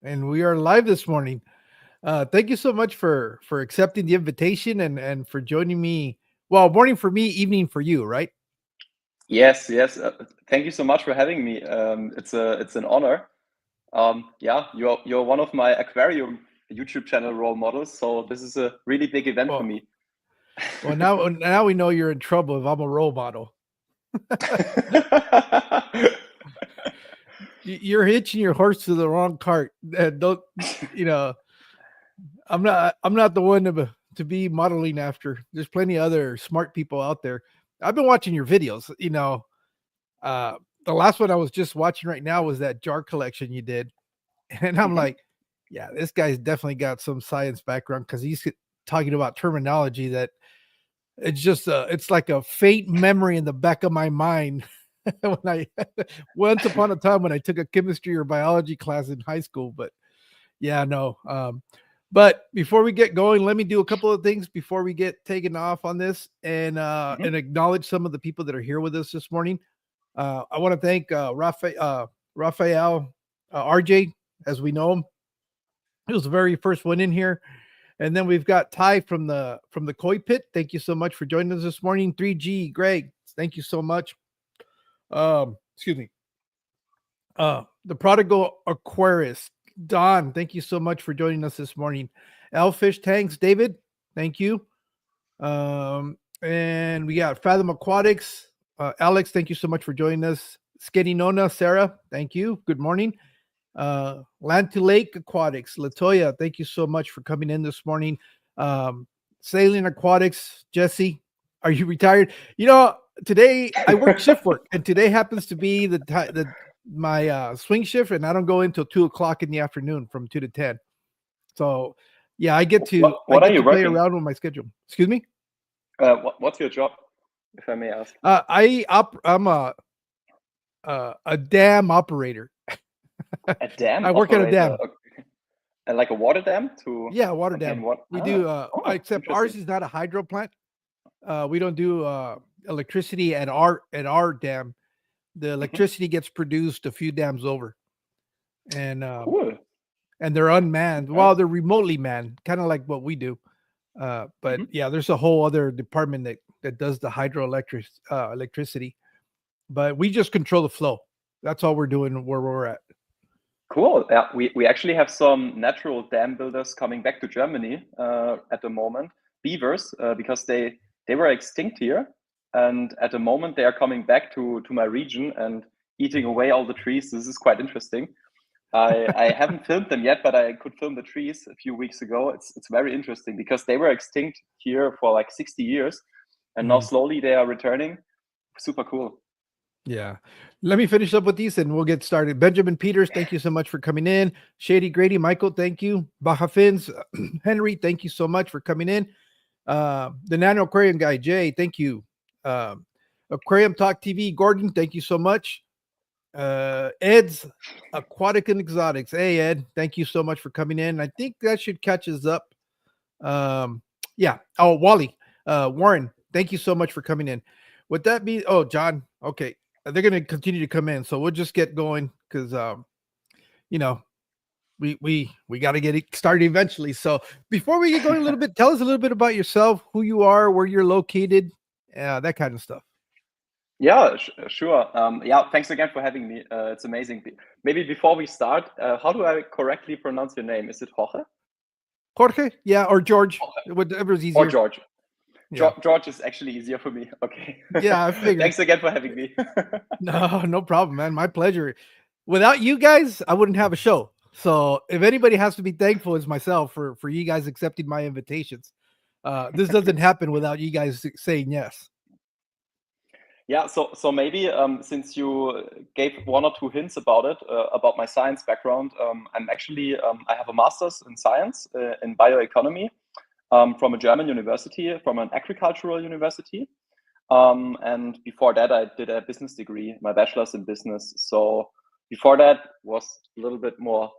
and we are live this morning. Thank you so much for accepting the invitation and for joining me. Well, morning for me, evening for you, right? Yes, yes. Thank you so much for having me. It's an honor. Yeah, you're one of my aquarium YouTube channel role models, so this is a really big event for Well, me. now we know you're in trouble if I'm a role model. You're hitching your horse to the wrong cart. Don't you know? I'm not the one to be modeling after. There's plenty of other smart people out there. I've been watching your videos. Uh, the last one I was just watching right now was that jar collection you did. And I'm Mhm. like, yeah, this guy's definitely got some science background because he's talking about terminology that it's like a faint memory in the back of my mind when I once upon a time when I took a chemistry or biology class in high school. But yeah, no. But before we get going, let me do a couple of things before we get taken off on this and Mhm. acknowledge some of the people that are here with us this morning. I want to thank Raphael RJ, as we know him. He was the very first one in here. And then we've got Ty from the Koi Pit. Thank you so much for joining us this morning. 3G, Greg, thank you so much. Excuse me. The Prodigal Aquarius, Don, thank you so much for joining us this morning. Elfish Tanks, David, thank you. And we got Fathom Aquatics, Alex, thank you so much for joining us. Skitty Nona, Sarah, thank you. Good morning. Land to Lake Aquatics, Latoya, thank you so much for coming in this morning. Um, Sailing Aquatics, Jesse, are you retired? Today I work shift work, and today happens to be my swing shift, and I don't go until 2 o'clock in the afternoon from 2 to 10. So yeah, I get What to I what are get you to play working? around with my schedule. Excuse me. What's your job, if I may ask? I'm a dam operator. A dam I work at a operator, dam. like a water dam to Yeah, water contain dam. what? We do Oh, except interesting. ours is not a hydro plant. We don't do electricity at our dam. The Mhm. electricity gets produced a few dams over, and Cool. they're unmanned. Okay. Well, they're remotely manned, kind of like what we do. But Mhm. yeah, there's a whole other department that does the hydroelectric electricity. But we just control the flow. That's all we're doing where we're at. Cool. Yeah, we actually have some natural dam builders coming back to Germany at the moment, beavers, because they were extinct here, and at the moment they are coming back to my region and eating away all the trees. This is quite interesting. I haven't filmed them yet, but I could film the trees a few weeks ago. It's very interesting because they were extinct here for like 60 years, and now Mhm. slowly they are returning. Super cool. Yeah. Let me finish up with these and we'll get started. Benjamin Peters, thank you so much for coming in. Shady Grady, Michael, thank you. Baja Fins, Henry, thank you so much for coming in. The Nano Aquarium guy, Jay, thank you. Aquarium Talk TV, Gordon, thank you so much. Ed's Aquatic and Exotics. Hey, Ed, thank you so much for coming in. I think that should catch us up. Um, yeah. Oh, Wally, Warren, thank you so much for coming in. Would that be? Oh, John. Okay, they're going to continue to come in, so we'll just get going because you know we got to get it started eventually. So before we get going a little bit, tell us a little bit about yourself, who you are, where you're located, that kind of stuff. Yeah, sure. Yeah, thanks again for having me. It's amazing. Maybe before we start, how do I correctly pronounce your name? Is it Jorge? Jorge, yeah, or George, Jorge. whatever's Or easier. George? Yeah, George is actually easier for me. Okay. yeah, I figured. Thanks again for having me. No, no problem, man. My pleasure. Without you guys, I wouldn't have a show. So if anybody has to be thankful, it's myself for you guys accepting my invitations. This doesn't happen without you guys saying yes. Yeah, so maybe since you gave one or two hints about it, about my science background, I'm actually I have a master's in science in bioeconomy from a German university, from an agricultural university. And before that, I did a business degree, my bachelor's in business. So before that was a little bit more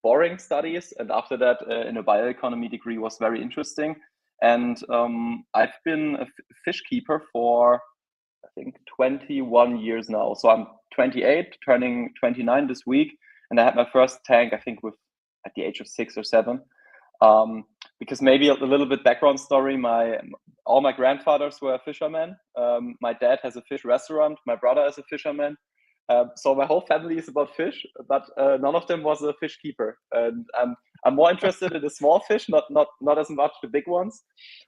boring studies, and after that, in a bioeconomy degree was very interesting. And I've been a fish keeper for I think 21 years now. So I'm 28, turning 29 this week, and I had my first tank I think with the age of 6 or 7. Because maybe a little bit background story, all my grandfathers were fishermen. My dad has a fish restaurant. My brother is a fisherman. So my whole family is about fish, but none of them was a fish keeper. And I'm more interested in the small fish, not as much the big ones.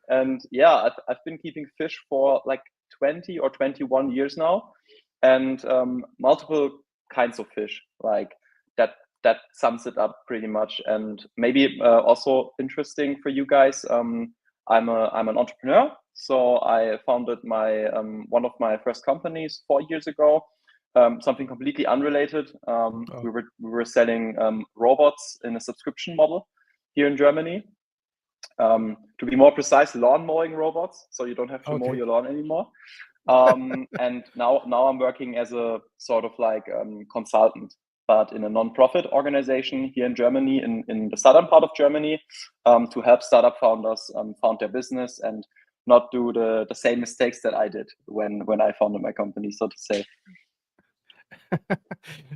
And yeah, I've been keeping fish for like 20 or 21 years now, and multiple kinds of fish. Like that sums it up pretty much. And maybe also interesting for you guys. I'm an entrepreneur, so I founded my one of my first companies 4 years ago. Something completely unrelated. We were selling robots in a subscription model here in Germany. To be more precise, lawn mowing robots, so you don't have to mow your lawn anymore. And now I'm working as a sort of like consultant, but in a non-profit organization here in Germany, in the southern part of Germany, to help startup founders found their business and not do the same mistakes that I did when I founded my company, so to say.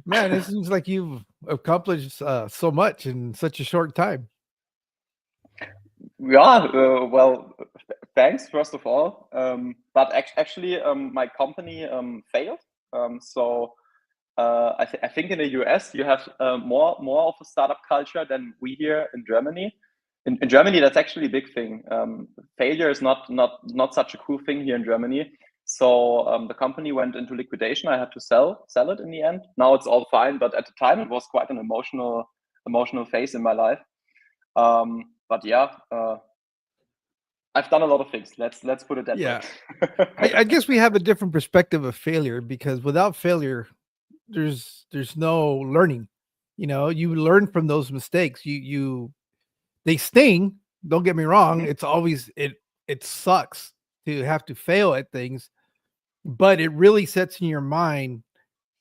Man, it seems like you've accomplished so much in such a short time. Yeah, well, thanks first of all. But actually, my company failed. So I think in the US you have more of a startup culture than we here in Germany. In Germany, that's actually a big thing. Failure is not such a cool thing here in Germany. So the company went into liquidation. I had to sell it in the end. Now it's all fine, but at the time it was quite an emotional phase in my life. But yeah, I've done a lot of things. Let's put it that way. I guess we have a different perspective of failure, because without failure, there's no learning. You learn from those mistakes. They sting. Don't get me wrong. It's always it sucks to have to fail at things, but it really sets in your mind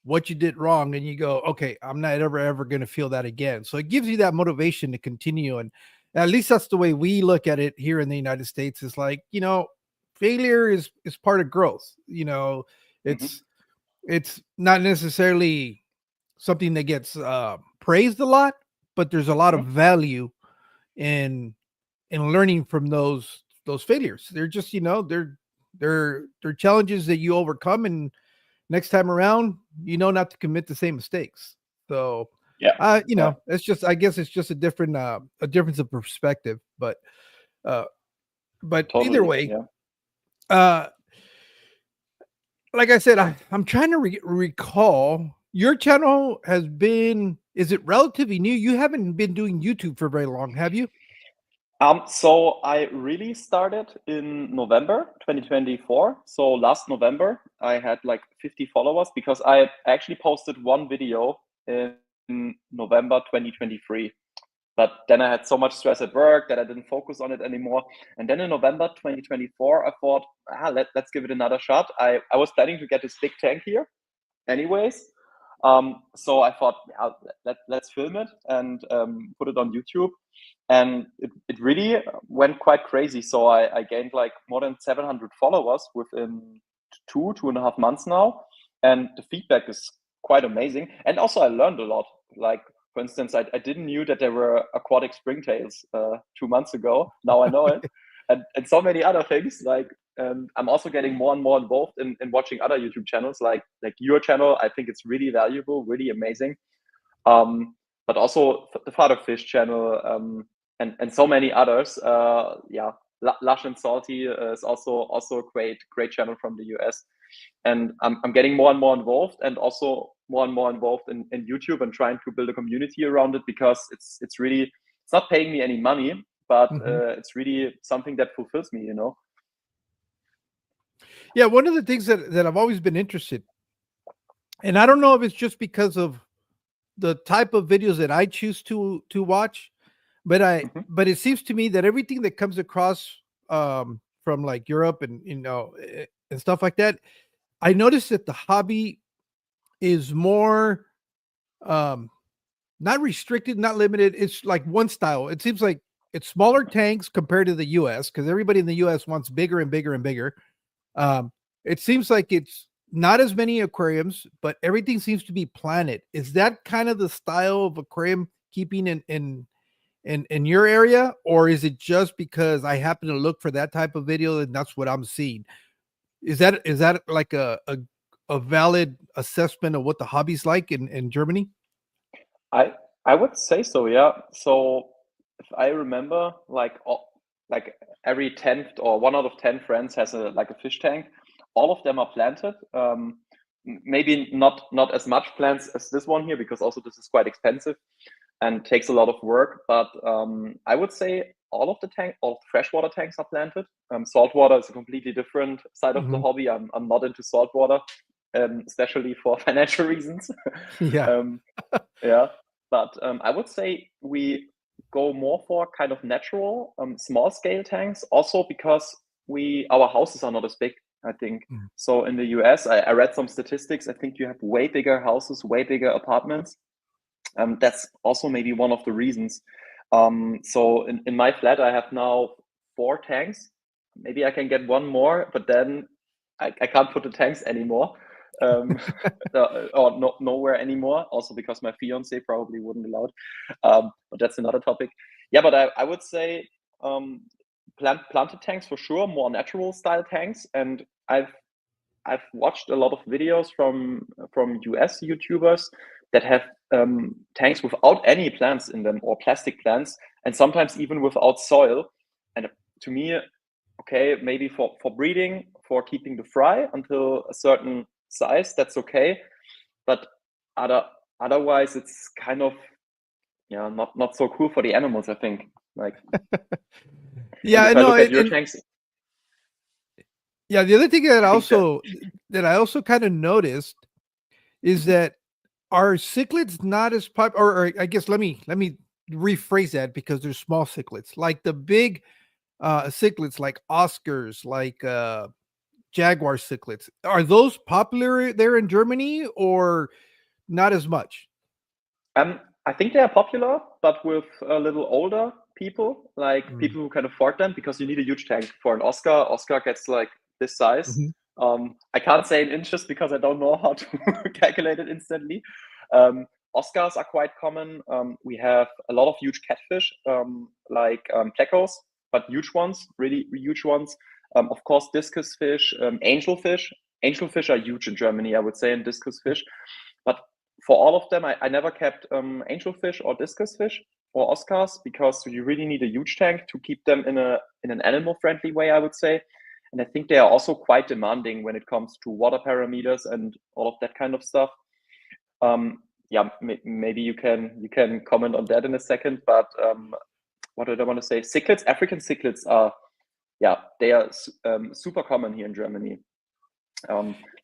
what you did wrong, and you go, okay, I'm not ever going to feel that again. So it gives you that motivation to continue. And at least that's the way we look at it here in the United States. Is like, failure is part of growth. It's not necessarily something that gets praised a lot, but there's a lot of value in learning from those failures. They're just, they're challenges that you overcome, and next time around, not to commit the same mistakes. So it's just, I guess it's just a difference of perspective, but totally, either way, like I said, I'm trying to recall, your channel is it relatively new? You haven't been doing YouTube for very long, have you? So I really started in November 2024. So last November, I had like 50 followers because I actually posted one video in November 2023. But then I had so much stress at work that I didn't focus on it anymore. And then in November 2024, I thought, let's give it another shot. I was planning to get this big tank here anyways. So I thought, let's film it and put it on YouTube. And it really went quite crazy. So I gained like more than 700 followers within 2.5 months now. And the feedback is quite amazing. And also I learned a lot. Like, for instance, I didn't knew that there were aquatic springtails 2 months ago. Now I know it. And so many other things. Like, I'm also getting more and more involved in watching other YouTube channels like your channel. I think it's really valuable, really amazing. But also the Father Fish channel, and so many others. Lush and Salty is also a great channel from the US. And I'm getting more and more involved, and also more and more involved in YouTube and trying to build a community around it, because it's not paying me any money, but it's really something that fulfills me, Yeah, one of the things that I've always been interested, and I don't know if it's just because of the type of videos that I choose to watch, but it seems to me that everything that comes across from like Europe and and stuff like that, I noticed that the hobby is more not restricted, not limited. It's like one style. It seems like it's smaller tanks compared to the US, because everybody in the US wants bigger and bigger and bigger. It seems like it's not as many aquariums, but everything seems to be planted. Is that kind of the style of aquarium keeping in in your area, or is it just because I happen to look for that type of video and that's what I'm seeing? Is that like a valid assessment of what the hobby's like in Germany? I I would say so, yeah. So if I remember, like every 10th or 1 out of 10 friends has a fish tank. All of them are planted. Maybe not as much plants as this one here, because also this is quite expensive and takes a lot of work. But I would say all the freshwater tanks are planted. Saltwater is a completely different side of the Mhm. hobby. I'm not into saltwater, especially for financial reasons. Yeah. um, yeah, but I would say we go more for kind of natural, small scale tanks. Also because our houses are not as big, I think. Mhm. So in the US, I read some statistics. I think you have way bigger houses, way bigger apartments. That's also maybe one of the reasons. So in my flat, I have now 4 tanks. Maybe I can get one more, but then I can't put the tanks anymore. Um, or nowhere anymore. Also because my fiance probably wouldn't allow it. But that's another topic. Yeah, but I would say um, planted tanks for sure, more natural style tanks. And I've watched a lot of videos from US YouTubers that have tanks without any plants in them, or plastic plants, and sometimes even without soil. And to me, okay, maybe for breeding, for keeping the fry until a certain size, that's okay. But other otherwise, it's kind of, yeah, not so cool for the animals, I think. Like, and Yeah, I if I know, look at your and tanks, yeah, the other thing that I think that. I also kind of noticed is Mhm, that are cichlids not as or I guess let me rephrase that, because there's small cichlids, like the big cichlids, like Oscars, like jaguar cichlids. Are those popular there in Germany, or not as much? I think they are popular, but with a little older people, like Mm. people who can afford them, because you need a huge tank for an Oscar. Oscar gets like this size. Mhm. I can't say in inches because I don't know how to calculate it instantly. Oscars are quite common. We have a lot of huge catfish, like plecos, but huge ones, really huge ones. Of course, discus fish, angelfish. Angelfish are huge in Germany, I would say, and discus fish. But for all of them, I never kept angelfish or discus fish or Oscars, because you really need a huge tank to keep them in an animal friendly way, I would say. And I think they are also quite demanding when it comes to water parameters and all of that kind of stuff. Yeah, maybe you can comment on that in a second. But what did I want to say? Cichlids, African cichlids are, yeah, they are super common here in Germany.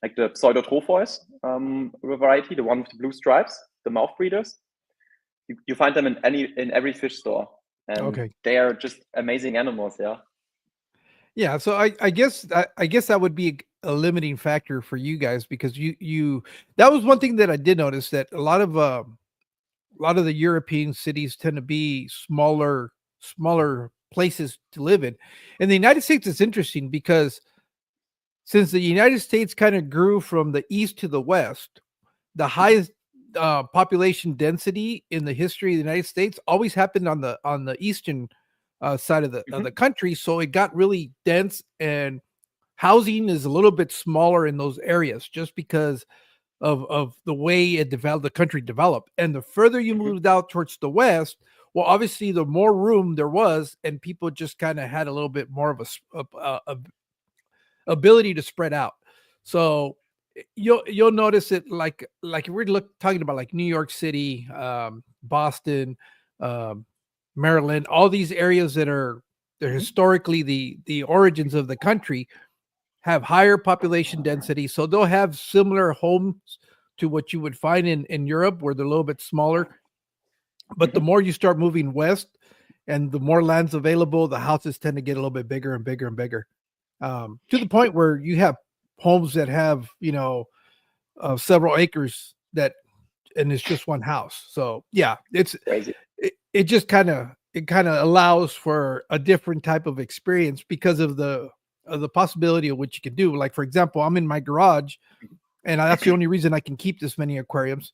Like the Pseudotropheus variety, the one with the blue stripes, the mouth breeders. You find them in every fish store, and Okay. they are just amazing animals. Yeah. Yeah, so I guess that would be a limiting factor for you guys, because you that was one thing that I did notice, that a lot of the European cities tend to be smaller places to live in. In the United States, it's interesting because since the United States kind of grew from the east to the west, the Mhm, highest population density in the history of the United States always happened on the eastern side of mhm, the country. So it got really dense, and housing is a little bit smaller in those areas, just because of the way it developed, the country developed. And the further you mhm, moved out towards the west, well, obviously the more room there was, and people just kind of had a little bit more of a ability to spread out. So you'll notice it, like we're talking about, like New York City, Boston, um, Maryland, all these areas that are they're mhm, historically the origins of the country, have higher population density, so they'll have similar homes to what you would find in Europe, where they're a little bit smaller. But the mhm, more you start moving west, and the more land's available, the houses tend to get a little bit bigger and bigger and bigger, to the point where you have homes that have, several acres, and it's just one house. So yeah, crazy. it just kind of allows for a different type of experience, because of the possibility of what you can do. Like, for example, I'm in my garage, and that's the only reason I can keep this many aquariums.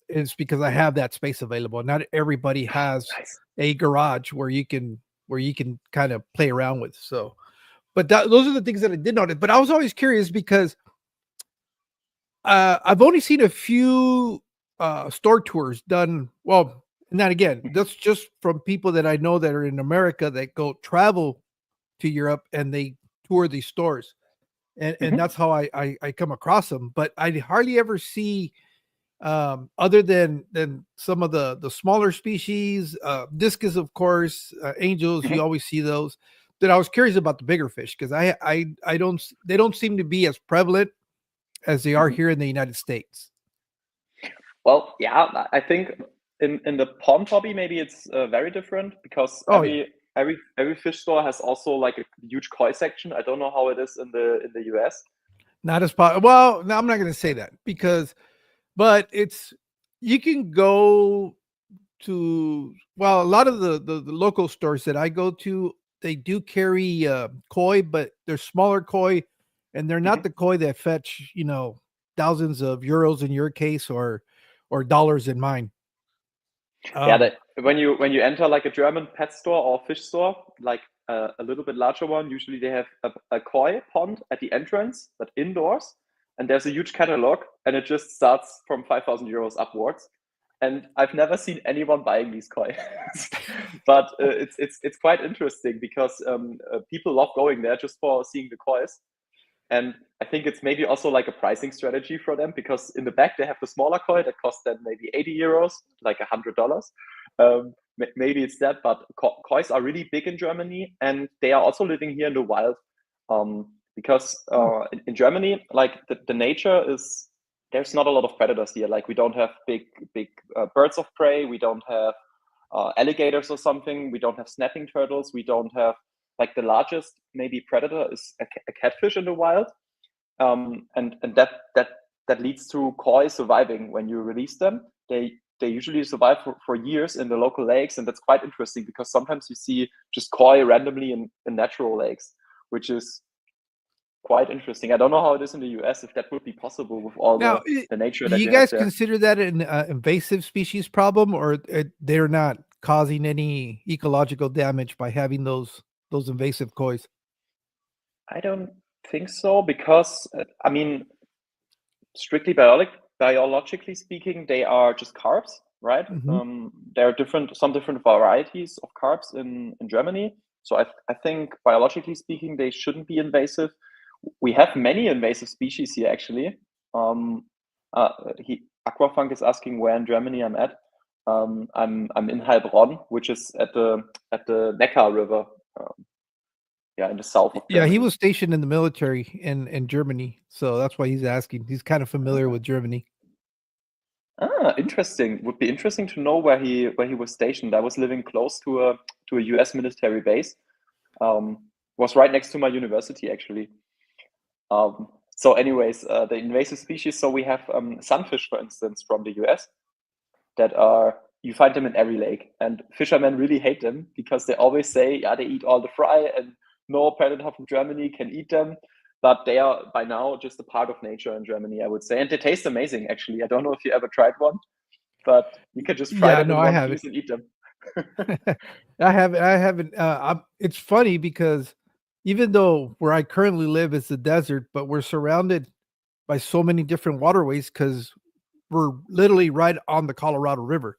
it's because I have that space available. Not everybody has Nice. a garage where you can kind of play around with. So, but those are the things that I did notice. But I was always curious because I've only seen a few store tours done. Well, and then again, that's just from people that I know that are in America that go travel to Europe and they tour these stores. And that's how I come across them. But I hardly ever see other than some of the smaller species, discus, of course, angels. You always see those. That I was curious about the bigger fish because I don't they don't seem to be as prevalent as they are here in the United States. Well, yeah, I think in the pond hobby maybe it's very different because Oh yeah, every fish store has also like a huge koi section. I don't know how it is in the US. not as well. No, I'm not going to say that because, but it's you can go to a lot of the local stores that I go to, they do carry koi, but they're smaller koi, and they're not Mhm. the koi that fetch thousands of euros in your case or dollars in mine. Yeah, Um, when you enter like a German pet store or fish store, like a little bit larger one, usually they have a koi pond at the entrance, but indoors, and there's a huge catalog, and it just starts from 5,000 euros upwards. And I've never seen anyone buying these koi, but it's quite interesting because people love going there just for seeing the kois. And I think it's maybe also like a pricing strategy for them because in the back they have the smaller koi that costs then maybe 80 euros, like $100. Maybe it's that, but kois are really big in Germany and they are also living here in the wild. Because in Germany, like the nature is, there's not a lot of predators here. Like we don't have big birds of prey. We don't have alligators or something. We don't have snapping turtles. We don't have like the largest maybe predator is a catfish in the wild, and that leads to koi surviving when you release them. They usually survive for years in the local lakes, and that's quite interesting because sometimes you see just koi randomly in natural lakes, which is quite interesting. I don't know how it is in the US if that would be possible with all Now, the nature do that you you have guys there. consider that an invasive species problem, or they're not causing any ecological damage by having those invasive koi? I don't think so because I mean, strictly biologically speaking, they are just carbs, right? Hmm. There are some different varieties of carbs in Germany. So I think biologically speaking, they shouldn't be invasive. We have many invasive species here, actually. Um, Aquafunk is asking where in Germany I'm at. I'm in Heilbronn, which is at the Neckar River. Yeah, in the south of Yeah, he Germany. was stationed in the military in Germany, so that's why he's asking. He's kind of familiar with Germany. Interesting. Would be interesting to know where he was stationed. I was living close to a US military base. Was right next to my university actually. So, anyways, the invasive species. So we have sunfish, for instance, from the US that are you find them in every lake, and fishermen really hate them because they always say, yeah, they eat all the fry, and no predator from Germany can eat them. But they are by now just a part of nature in Germany, I would say, and they taste amazing. Actually, I don't know if you ever tried one, but you can just fry Yeah, them no, in I one haven't. piece and eat them. I haven't. I haven't. It's funny because even though where I currently live is the desert, but we're surrounded by so many different waterways because we're literally right on the Colorado River,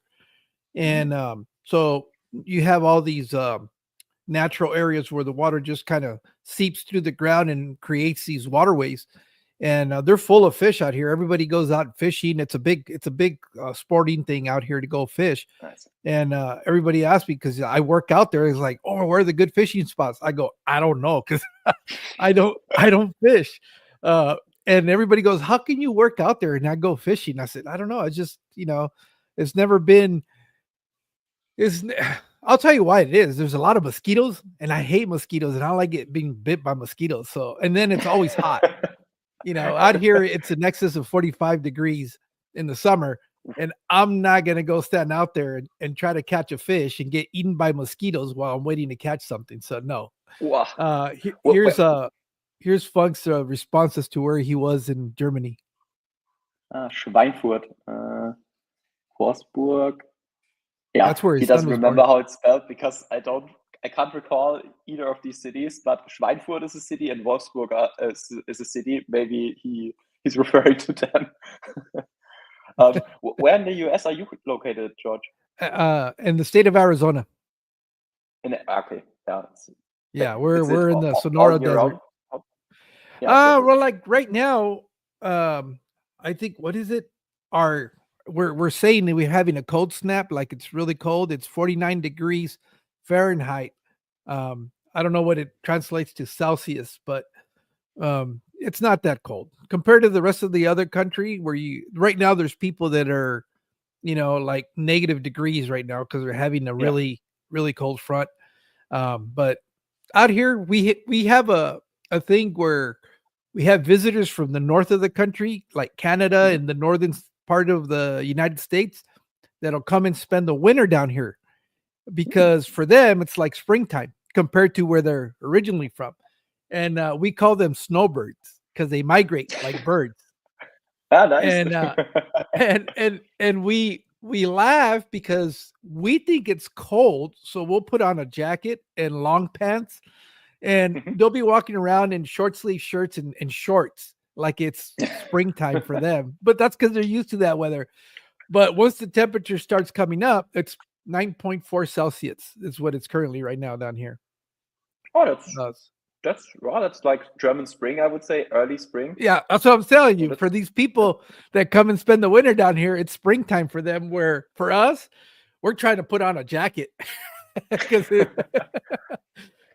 Mhm. and so you have all these natural areas where the water just kind of seeps through the ground and creates these waterways. And they're full of fish out here. Everybody goes out fishing. It's a big sporting thing out here to go fish. Nice. And everybody asks me because I work out there. It's like, oh, where are the good fishing spots? I go, I don't know because I don't fish. Uh, and everybody goes, how can you work out there and not go fishing? I said, I don't know. It's just it's never been. It's I'll tell you why it is. There's a lot of mosquitoes, and I hate mosquitoes, and I don't like it being bit by mosquitoes. So, and then it's always hot. Out here it's in excess of 45 degrees in the summer, and I'm not gonna go stand out there and try to catch a fish and get eaten by mosquitoes while I'm waiting to catch something. So no. Wow. Here's here's Funk's responses to where he was in Germany. Schweinfurt. Wolfsburg. Yeah, That's where he his son doesn't was remember born. how it's spelled because I can't recall either of these cities. But Schweinfurt is a city and Wolfsburg is a city. Maybe he's referring to them. Where in the US are you located, George? In the state of Arizona. Okay, yeah. Yeah, Is it we're in the all Sonora year Desert. round? Yeah, okay, good. Well, like right now, I think what is it? We're saying that we're having a cold snap, like it's really cold. It's 49 degrees Fahrenheit. I don't know what it translates to Celsius, but it's not that cold compared to the rest of the other country. Where you right now, there's people that are, like negative degrees right now because they're having a Yeah. really cold front. But out here, we have a thing where we have visitors from the north of the country, like Canada Mhm. and the northern part of the United States, that'll come and spend the winter down here because for them it's like springtime compared to where they're originally from, and we call them snowbirds because they migrate like birds. Ah, nice. And we laugh because we think it's cold, so we'll put on a jacket and long pants, and Mhm. they'll be walking around in short sleeve shirts and shorts like it's springtime for them. But that's because they're used to that weather. But once the temperature starts coming up, it's 9.4 Celsius is what it's currently right now down here. Oh, Uh, that's like German spring, I would say, early spring. yeah, that's what I'm telling So you. that's For these people that come and spend the winter down here, it's springtime for them. Where for us, we're trying to put on a jacket because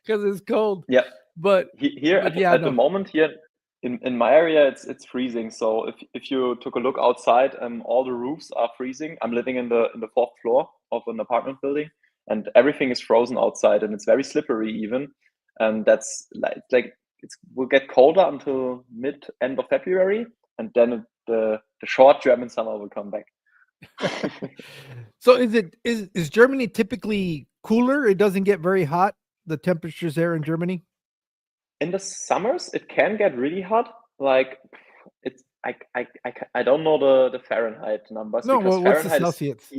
it's cold. yeah. But Here yeah, at the no. moment here in my area it's freezing. So if you took a look outside, all the roofs are freezing. I'm living in the fourth floor of an apartment building, and everything is frozen outside, and it's very slippery even. And that's like it will get colder until end of February, and then the short German summer will come back. So is Germany typically cooler? It doesn't get very hot. The temperatures there in Germany. In the summers, it can get really hot. Like it's I don't know the Fahrenheit numbers No, because well, what's the Fahrenheit Celsius?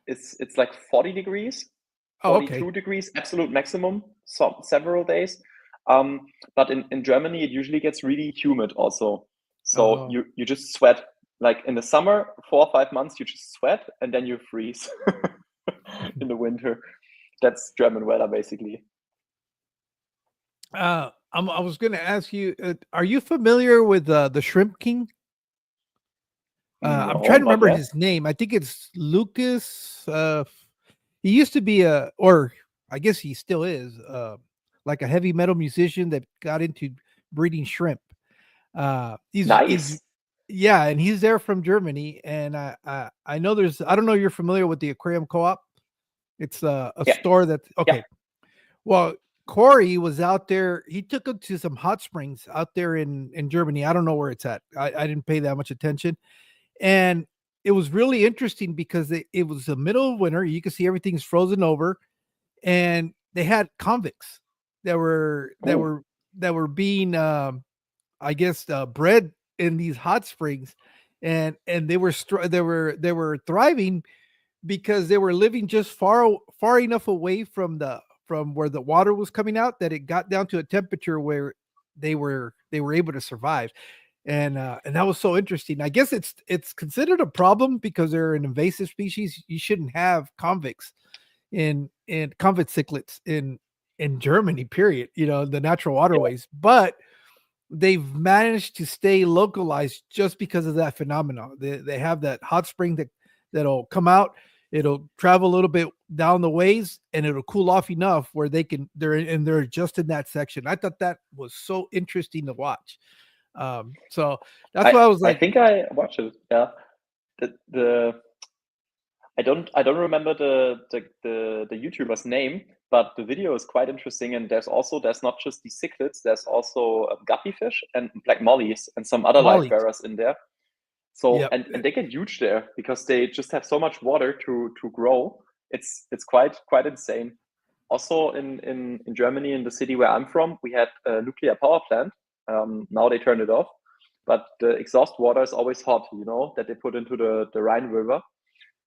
it's like 40 degrees, Oh, okay. 42 degrees, absolute maximum, several days. But in Germany, it usually gets really humid also. So Oh, you just sweat. Like in the summer, 4 or 5 months, you just sweat and then you freeze in the winter. That's German weather, basically. I was going to ask you, are you familiar with the Shrimp King? I'm No, trying to not remember yet. his name. I think it's Lucas. He used to be or I guess he still is, like a heavy metal musician that got into breeding shrimp. He's Nice. yeah, and he's there from Germany, and I know I don't know if you're familiar with the Aquarium Co-op. It's a Yeah, store that yeah. okay. Well, Corey was out there. He took him to some hot springs out there in Germany. I don't know where it's at. I didn't pay that much attention, and it was really interesting because it was the middle of winter. You could see everything's frozen over, and they had convicts that were that Ooh. were that were being I guess bred in these hot springs, and they were thriving because they were living just far enough away from where the water was coming out that it got down to a temperature where they were able to survive. And that was so interesting. I guess it's considered a problem because they're an invasive species. You shouldn't have convicts in convict cichlids in Germany, period, the natural Yeah. waterways. But they've managed to stay localized just because of that phenomenon. They have that hot spring that'll come out, it'll travel a little bit down the ways, and it'll cool off enough where they're just in that section. I thought that was so interesting to watch. So that's I why I was I like, think I watched it. Yeah. The I don't remember the YouTuber's name, but the video is quite interesting. And there's not just these cichlids, there's also guppy fish and black mollies and some other life mollies. bearers in there. So Yep. and they get huge there because they just have so much water to grow. It's quite insane. Also in Germany, in the city where I'm from, we had a nuclear power plant. Now they turned it off, but the exhaust water is always hot, that they put into the Rhine River.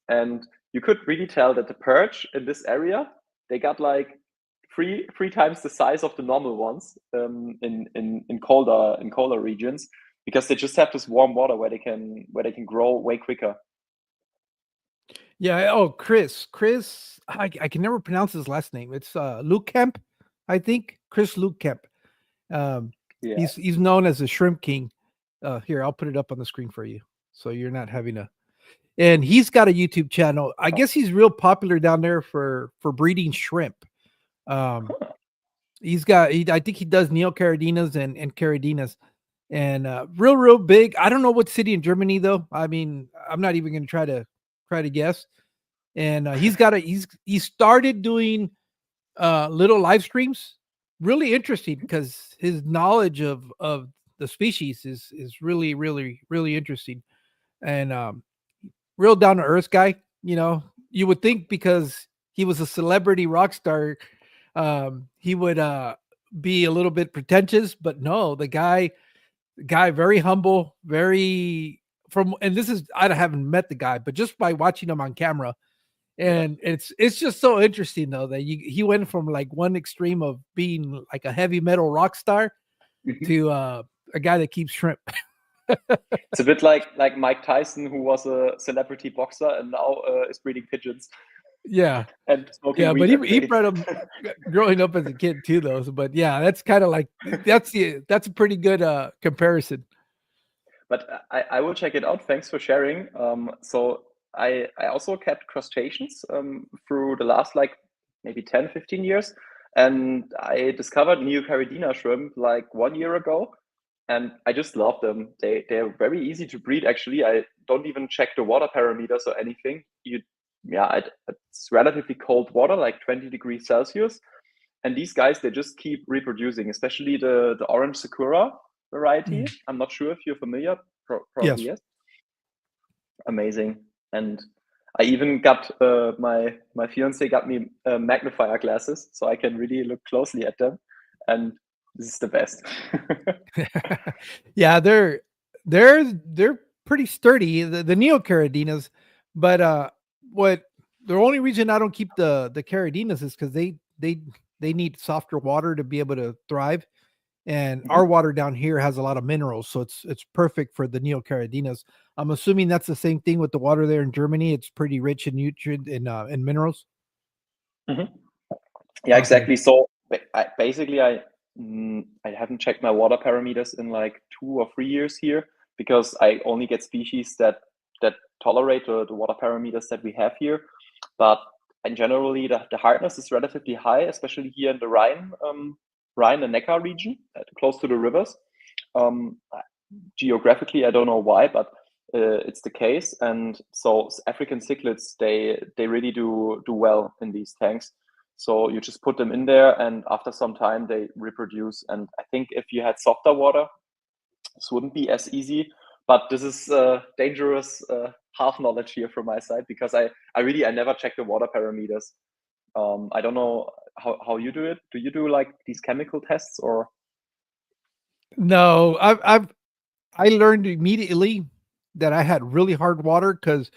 and you could really tell that the perch in this area, they got like three times the size of the normal ones in colder regions, because they just have this warm water where they can grow way quicker. Yeah. Oh, Chris. I can never pronounce his last name. It's Luke Kemp, I think. Chris Luke Kemp. Um, Yeah. he's known as the Shrimp King. Here, I'll put it up on the screen for you, so you're not having a. And he's got a YouTube channel. I guess he's real popular down there for breeding shrimp. Um, I think he does neocaradinas and caradinas, and real big. I don't know what city in Germany though. I mean, I'm not even going to try to guess. And he started doing little live streams. Really interesting because his knowledge of the species is really interesting, and real down to earth guy. You would think because he was a celebrity rock star, he would be a little bit pretentious, but no, the guy very humble, very and this is I haven't met the guy, but just by watching him on camera, and it's just so interesting though that he went from like one extreme of being like a heavy metal rock star to a guy that keeps shrimp. It's a bit like Mike Tyson, who was a celebrity boxer and now is breeding pigeons Yeah. and smoking Yeah, but weed every he day. bred them growing up as a kid too, though. But yeah, that's kind of like that's a pretty good comparison. But I will check it out. Thanks for sharing. So I also kept crustaceans through the last like maybe 10, 15 years. And I discovered Neocaridina shrimp like 1 year ago. And I just love them. They're very easy to breed, actually. I don't even check the water parameters or anything. It's relatively cold water, like 20 degrees Celsius. And these guys, they just keep reproducing, especially the orange sakura variety. I'm not sure if you're familiar. Probably yes. Amazing. And I even got my fiance got me magnifier glasses, so I can really look closely at them. And this is the best. Yeah, they're pretty sturdy, the neocaradinas, but what the only reason I don't keep the caradinas is because they need softer water to be able to thrive. And our water down here has a lot of minerals, so it's perfect for the neocaradinas. I'm assuming that's the same thing with the water there in Germany. It's pretty rich in nutrient and minerals. Yeah, okay. Exactly. So basically, I haven't checked my water parameters in like 2 or 3 years here, because I only get species that tolerate the water parameters that we have here. But in generally, the hardness is relatively high, especially here in the Rhine and Neckar region, close to the rivers. Geographically, I don't know why, but it's the case. And so African cichlids, they really do well in these tanks. So you just put them in there, and after some time they reproduce. And I think if you had softer water, this wouldn't be as easy. But this is dangerous half knowledge here from my side, because I never check the water parameters. I don't know how you do it. Do you do like these chemical tests or? No, I learned immediately that I had really hard water because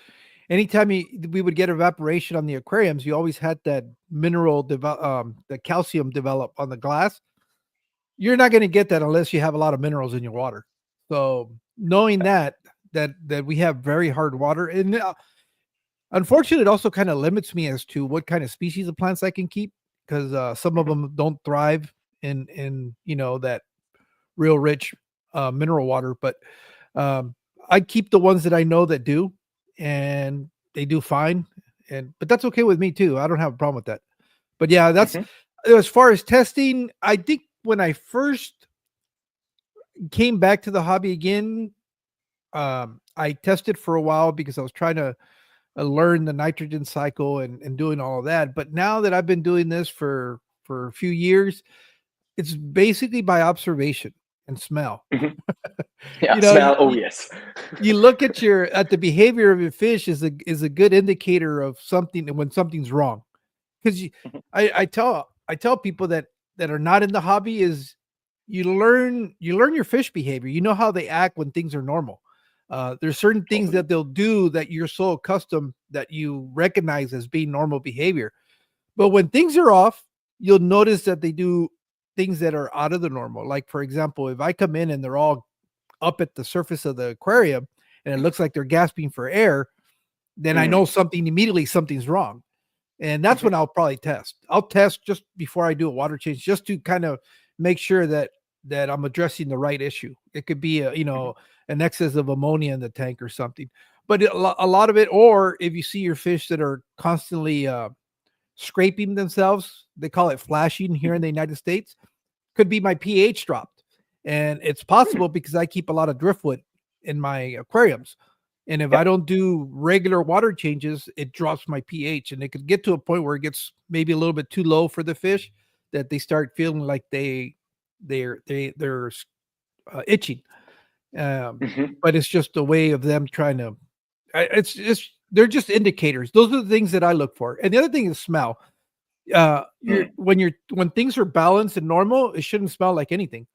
anytime we would get evaporation on the aquariums, you always had that the calcium develop on the glass. You're not going to get that unless you have a lot of minerals in your water. So knowing that we have very hard water, and unfortunately, it also kind of limits me as to what kind of species of plants I can keep, because some of them don't thrive in that real rich mineral water. But I keep the ones that I know that do, and they do fine. But that's okay with me too. I don't have a problem with that. But yeah, that's as far as testing. I think when I first came back to the hobby again, I tested for a while because I was trying to learn the nitrogen cycle and doing all of that. But now that I've been doing this for a few years, it's basically by observation and smell. Yeah, smell. Oh yes. You look at the behavior of your fish is a good indicator of something when something's wrong. Because I tell people that are not in the hobby is you learn your fish behavior. You know how they act when things are normal. There's certain things that they'll do that you're so accustomed that you recognize as being normal behavior. But when things are off, you'll notice that they do things that are out of the normal. Like, for example, if I come in and they're all up at the surface of the aquarium and it looks like they're gasping for air, then I know something's wrong. And that's when I'll probably test. I'll test just before I do a water change, just to kind of make sure that I'm addressing the right issue. It could be an excess of ammonia in the tank or something. But a lot of it, or if you see your fish that are constantly scraping themselves, they call it flashing here in the United States, could be my pH dropped. And it's possible because I keep a lot of driftwood in my aquariums. And if I don't do regular water changes, it drops my pH, and it could get to a point where it gets maybe a little bit too low for the fish, that they start feeling like they're itching. But it's just a way of them trying to. It's just they're just indicators. Those are the things that I look for. And the other thing is smell. When things are balanced and normal, it shouldn't smell like anything.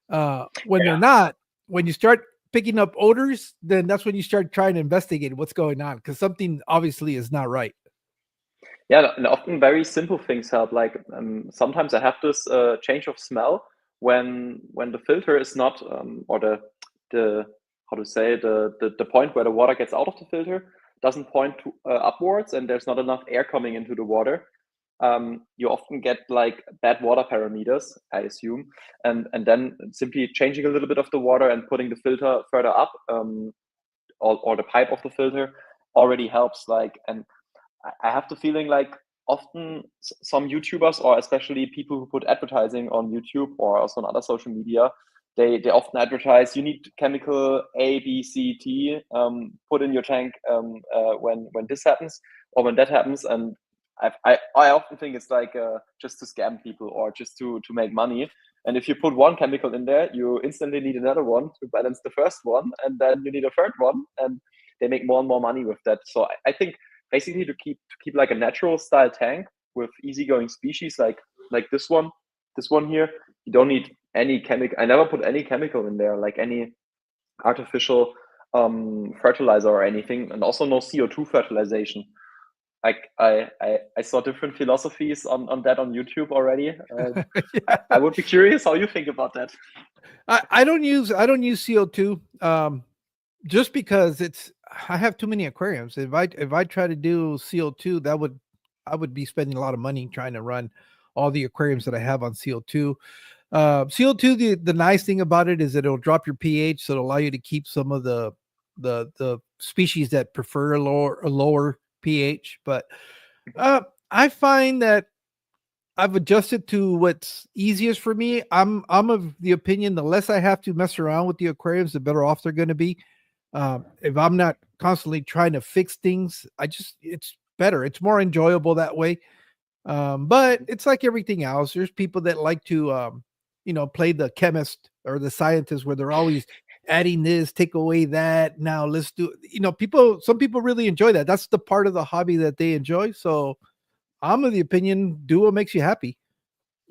When they're not, when you start picking up odors, then that's when you start trying to investigate what's going on, because something obviously is not right. Yeah, and often very simple things help. Like sometimes I have this change of smell when the filter is not or the how to say the point where the water gets out of the filter doesn't point to upwards, and there's not enough air coming into the water. You often get like bad water parameters, I assume, and then simply changing a little bit of the water and putting the filter further up, or the pipe of the filter already helps. Like, and I have the feeling like often some YouTubers, or especially people who put advertising on YouTube or also on other social media, they often advertise you need chemical A, B, C, T, put in your tank when this happens or when that happens. And I often think it's like just to scam people or just to make money. And if you put one chemical in there, you instantly need another one to balance the first one, and then you need a third one, and they make more and more money with that. So I think basically to keep like a natural style tank with easygoing species like this one here, you don't need any chemical. I never put any chemical in there, like any artificial fertilizer or anything, and also no CO2 fertilization. Like I saw different philosophies on that on YouTube already. I would be curious how you think about that. I don't use CO2 just because I have too many aquariums. If I try to do CO2, I would be spending a lot of money trying to run all the aquariums that I have on CO2. CO2, the nice thing about it is that it'll drop your pH, so it'll allow you to keep some of the species that prefer a lower pH. But I find that I've adjusted to what's easiest for me. I'm of the opinion the less I have to mess around with the aquariums, the better off they're going to be. If I'm not constantly trying to fix things, it's better. It's more enjoyable that way. But it's like everything else. There's people that like to, play the chemist or the scientist, where they're always adding this, take away that. Now let's do, some people really enjoy that. That's the part of the hobby that they enjoy. So I'm of the opinion, do what makes you happy.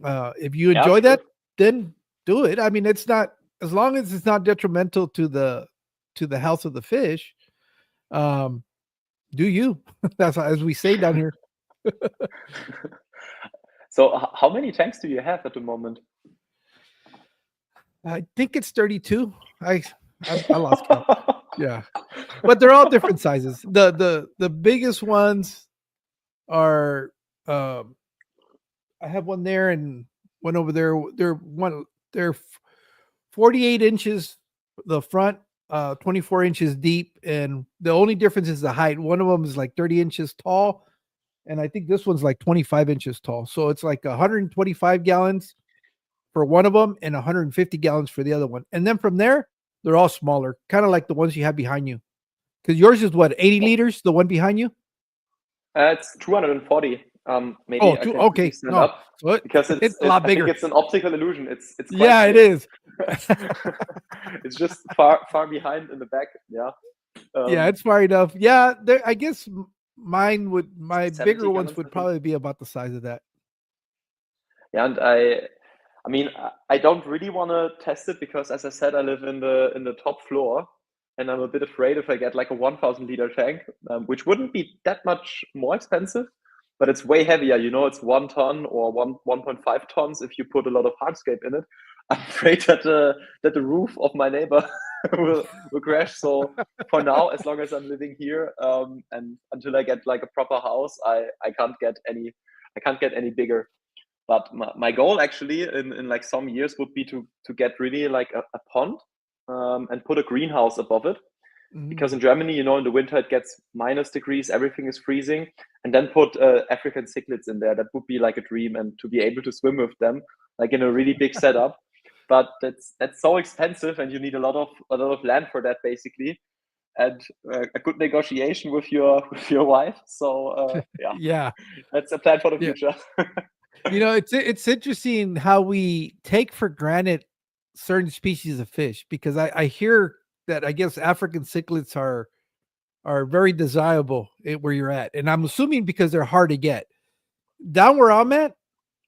If you enjoy that, then do it. I mean, it's not, as long as it's not detrimental to the health of the fish. Do you? That's as we say down here. So how many tanks do you have at the moment? I think it's 32. I lost count. Yeah, but they're all different sizes. The biggest ones are I have one there and one over there. They're 48 inches the front, 24 inches deep, and the only difference is the height. One of them is like 30 inches tall, and I think this one's like 25 inches tall. So it's like 125 gallons for one of them and 150 gallons for the other one. And then from there, they're all smaller, kind of like the ones you have behind you. Because yours is what, 80 liters, the one behind you? It's 240. Maybe I can okay. Stand up because it's a lot bigger. I think it's an optical illusion. It's yeah, it is. It's just far behind in the back. Yeah. Yeah, it's far enough. Yeah, I guess my bigger ones would probably be about the size of that. Yeah, and I mean, I don't really want to test it because, as I said, I live in the top floor, and I'm a bit afraid if I get like a 1,000 liter tank, which wouldn't be that much more expensive, but it's way heavier. You know, it's 1 ton or 1.5 tons if you put a lot of hardscape in it. I'm afraid that the roof of my neighbor will crash. So for now, as long as I'm living here, and until I get like a proper house, I can't get any bigger. But my goal actually in like some years would be to get really like a pond, and put a greenhouse above it. Because in Germany, you know, in the winter it gets -degrees, everything is freezing, and then put African cichlids in there. That would be like a dream, and to be able to swim with them, like in a really big setup. But that's so expensive, and you need a lot of land for that, basically, and a good negotiation with your wife. So yeah, Yeah. that's a plan for the Yeah. future. You know, it's interesting how we take for granted certain species of fish, because I hear that I guess African cichlids are very desirable where you're at, and I'm assuming because they're hard to get. Down where I'm at,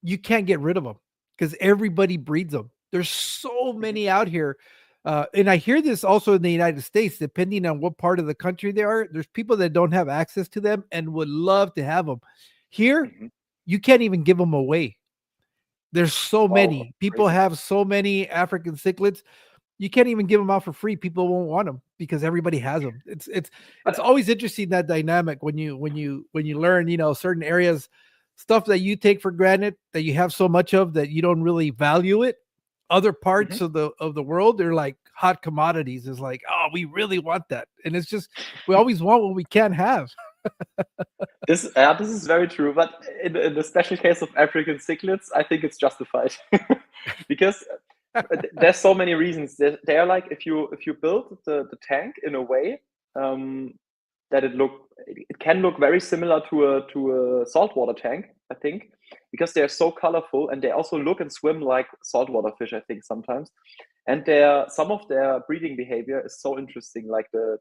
you can't get rid of them because everybody breeds them. There's so many out here. And I hear this also in the United States, depending on what part of the country they are. There's people that don't have access to them and would love to have them. Here, Mhm. you can't even give them away. There's so Wow, many. People crazy. have so many African cichlids. You can't even give them out for free. People won't want them because everybody has them. It's But always interesting, that dynamic, when you learn, you know, certain areas, stuff that you take for granted that you have so much of that you don't really value it. Other parts mhm. of the world, they're like hot commodities. It's like, oh, we really want that, and it's just we always want what we can't have. This is very true, but in the special case of African cichlids, I think it's justified because there's so many reasons. They're like, if you build the tank in a way, um, that it can look very similar to a saltwater tank, I think, because they're so colorful, and they also look and swim like saltwater fish, I think, sometimes. And some of their breeding behavior is so interesting, like the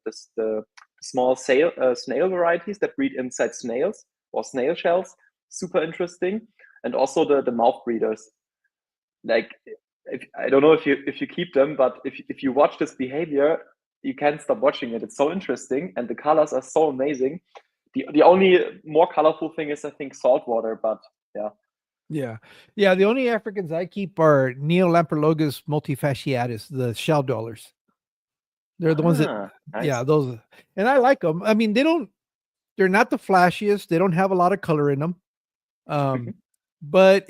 small snail varieties that breed inside snails or snail shells, super interesting. And also the mouth breeders. Like, I don't know if you keep them, but if you watch this behavior, you can't stop watching it. It's so interesting, and the colors are so amazing. The only more colorful thing is, I think, saltwater, but yeah. Yeah. Yeah, the only Africans I keep are Neolamprologus multifasciatus, the shell dwellers. They're the ones that, Ah, yeah, nice. those, and I like them. I mean, they're not the flashiest. They don't have a lot of color in them. Mhm, But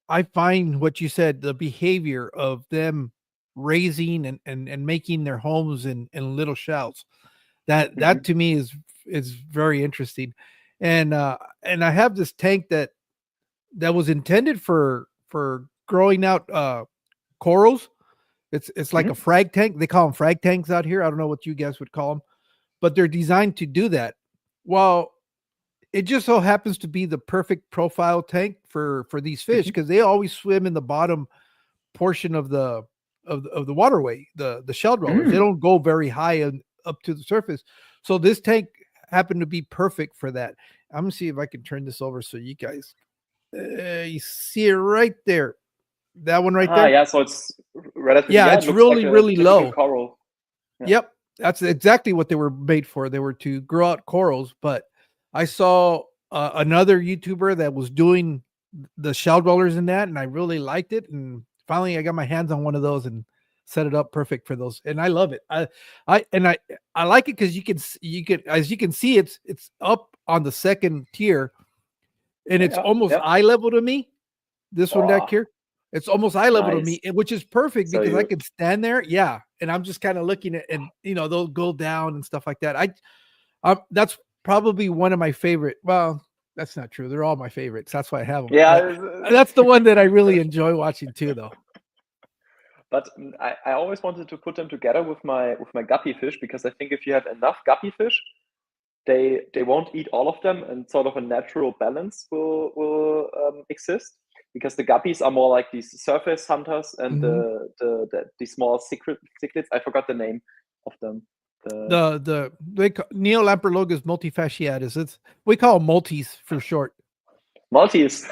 I find what you said, the behavior of them raising and making their homes in little shells. That mhm, to me is very interesting. And I have this tank that was intended for growing out corals. It's like a mhm, frag tank. They call them frag tanks out here. I don't know what you guys would call them, but they're designed to do that. Well, it just so happens to be the perfect profile tank for these fish, mhm, because they always swim in the bottom portion of the waterway, the shell dwellers. They mm. don't go very high and up to the surface. So this tank happened to be perfect for that. I'm gonna see if I can turn this over so you guys, you see it right there. That one right Ah, there. yeah. So it's relatively, Yeah, yeah. It it's looks like really, a really typical low. coral. Yeah. Yep. That's exactly what they were made for. They were to grow out corals. But I saw another YouTuber that was doing the shell dwellers in that, and I really liked it. And finally, I got my hands on one of those and set it up perfect for those. And I love it. I like it because as you can see, it's up on the second tier, and Yeah, it's yeah, almost yeah. eye level to me. This one back Oh, here, it's almost eye level to nice. me, which is perfect So because I you, could stand there, yeah, and I'm just kind of looking at, and they'll go down and stuff like that. That's probably one of my favorite. Well, that's not true. They're all my favorites. That's why I have them. yeah. But that's the one that I really enjoy watching too, though. But I always wanted to put them together with my guppy fish, because I think if you have enough guppy fish, they won't eat all of them, and sort of a natural balance will exist, because the guppies are more like these surface hunters, and Mhm. the small cichlids. I forgot the name of them. The Neolamprologus multifasciatus. We call them multis for short. Maltese.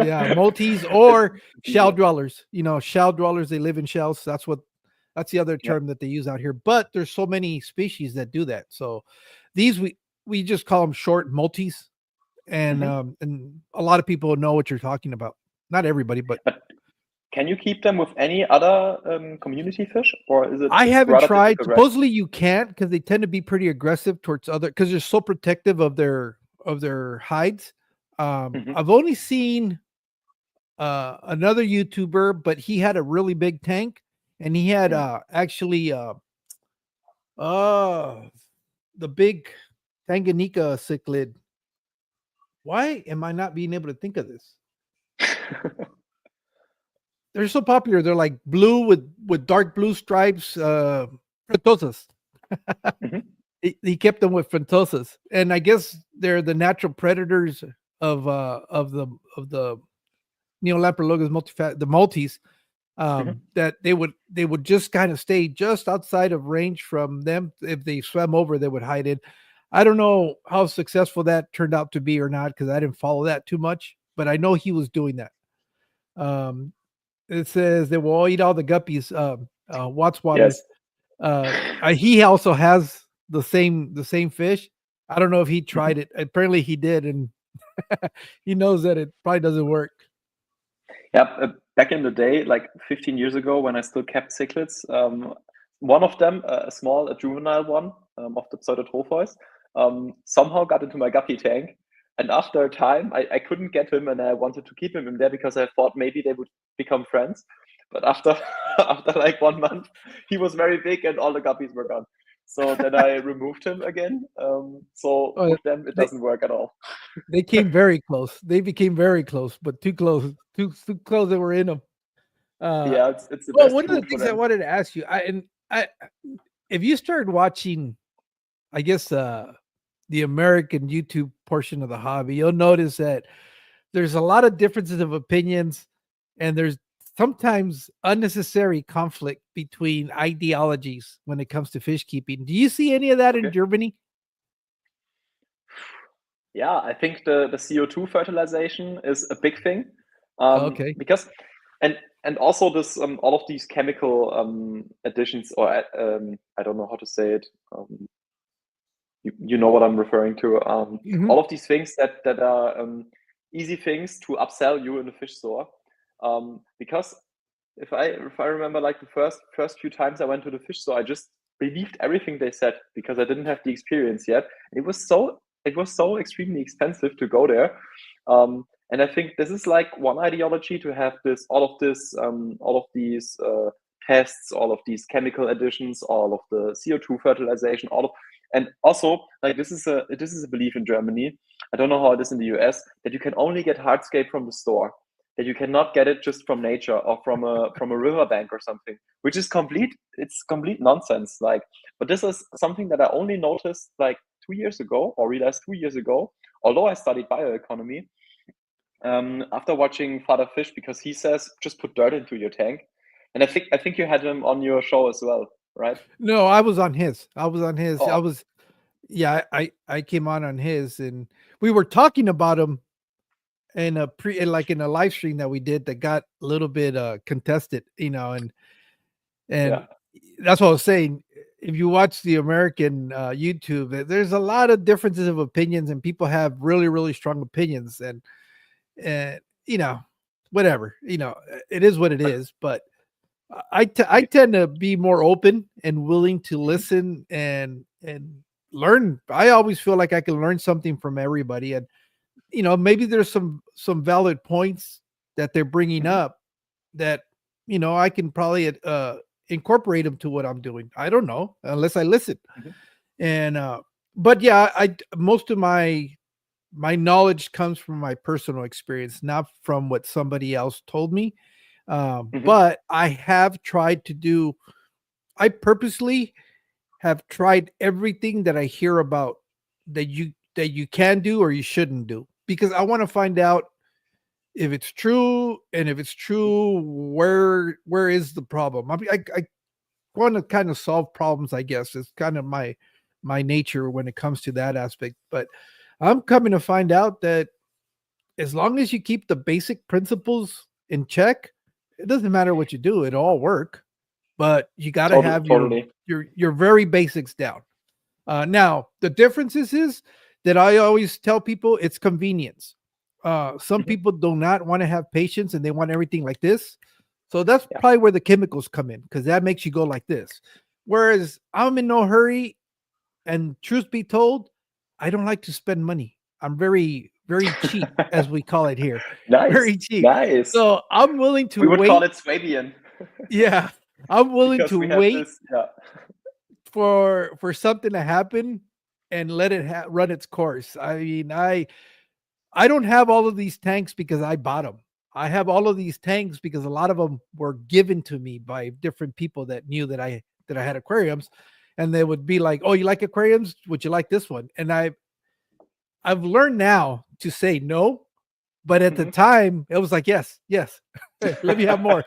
Yeah, multis It's or shell easier. dwellers. Shell dwellers. They live in shells. That's what That's the other term that they use out here. But there's so many species that do that. So these we just call them short multis, and a lot of people know what you're talking about. Not everybody, but can you keep them with any other community fish, or is it? I haven't tried. Difficult, right? Supposedly you can't, because they tend to be pretty aggressive towards other, because they're so protective of their hides. I've only seen another YouTuber, but he had a really big tank, and he had actually the big Tanganyika cichlid. Why am I not being able to think of this? They're so popular. They're like blue with dark blue stripes, frentosas. He kept them with frentosas, and I guess they're the natural predators of the Neolampologus the multis. That they would just kind of stay just outside of range from them. If they swam over, they would hide in. I don't know how successful that turned out to be or not, because I didn't follow that too much, but I know he was doing that. It says they will all eat all the guppies. Watts Waters. Yes. He also has the same fish. I don't know if he tried it. Apparently he did, and he knows that it probably doesn't work. Yeah, back in the day, like 15 years ago, when I still kept cichlids, one of them, a juvenile one of the Pseudotropheus, somehow got into my guppy tank. And after a time, I couldn't get him, and I wanted to keep him in there because I thought maybe they would become friends. But after like 1 month, he was very big, and all the guppies were gone. So then I removed him again. With them, it doesn't work at all. They came very close. They became very close, but too close. Too close. They were in them. It's the well, best one of the things I wanted to ask you, if you started watching, I guess the American YouTube portion of the hobby, you'll notice that there's a lot of differences of opinions, and there's sometimes unnecessary conflict between ideologies when it comes to fish keeping. Do you see any of that in Germany? Yeah, I think the CO2 fertilization is a big thing. Because and also this all of these chemical additions, or I don't know how to say it. You know what I'm referring to. All of these things that are easy things to upsell you in the fish store. Because if I remember, like the first few times I went to the fish store, I just believed everything they said because I didn't have the experience yet. It was so extremely expensive to go there. And I think this is like one ideology, to have all of these tests, all of these chemical additions, all of the CO2 fertilization, and also, like, this is a belief in Germany. I don't know how it is in the US, that you can only get hardscape from the store, that you cannot get it just from nature or from a riverbank or something, which is complete nonsense. Like, but this is something that I only noticed like 2 years ago, or realized 2 years ago, although I studied bioeconomy, after watching Father Fish, because he says just put dirt into your tank. And I think you had him on your show as well, right? No, I was on his. Oh. I came on his, and we were talking about him in a live stream that we did that got a little bit contested, and that's what I was saying. If you watch the American YouTube, there's a lot of differences of opinions, and people have really, really strong opinions, and whatever, it is what it is. But I tend to be more open and willing to listen and learn. I always feel like I can learn something from everybody, and maybe there's some valid points that they're bringing up that I can probably incorporate them to what I'm doing. I don't know, unless I listen. And but yeah, most of my knowledge comes from my personal experience, not from what somebody else told me. But I have tried to I purposely have tried everything that I hear about that you can do or you shouldn't do, because I want to find out if it's true, and if it's true, where is the problem? I want to kind of solve problems, I guess. It's kind of my nature when it comes to that aspect. But I'm coming to find out that as long as you keep the basic principles in check, it doesn't matter what you do, it'll all work. but you got to have Totally. your very basics down. Now the difference is that I always tell people it's convenience. Some Mhm. people do not want to have patience and they want everything like this. So that's Yeah. probably where the chemicals come in because that makes you go like this. Whereas I'm in no hurry, and truth be told, I don't like to spend money. I'm very, very cheap, as we call it here. Nice. Very cheap. Nice. So I'm willing to We would call wait. it Swabian Yeah. I'm willing because to we have wait this. Yeah. for something to happen and let it run its course. I mean, I don't have all of these tanks because I bought them. I have all of these tanks because a lot of them were given to me by different people that knew that I had aquariums, and they would be like, "Oh, you like aquariums? Would you like this one?" And I've learned now to say no, but at the Mhm. time it was like, "Yes, yes, let me have more."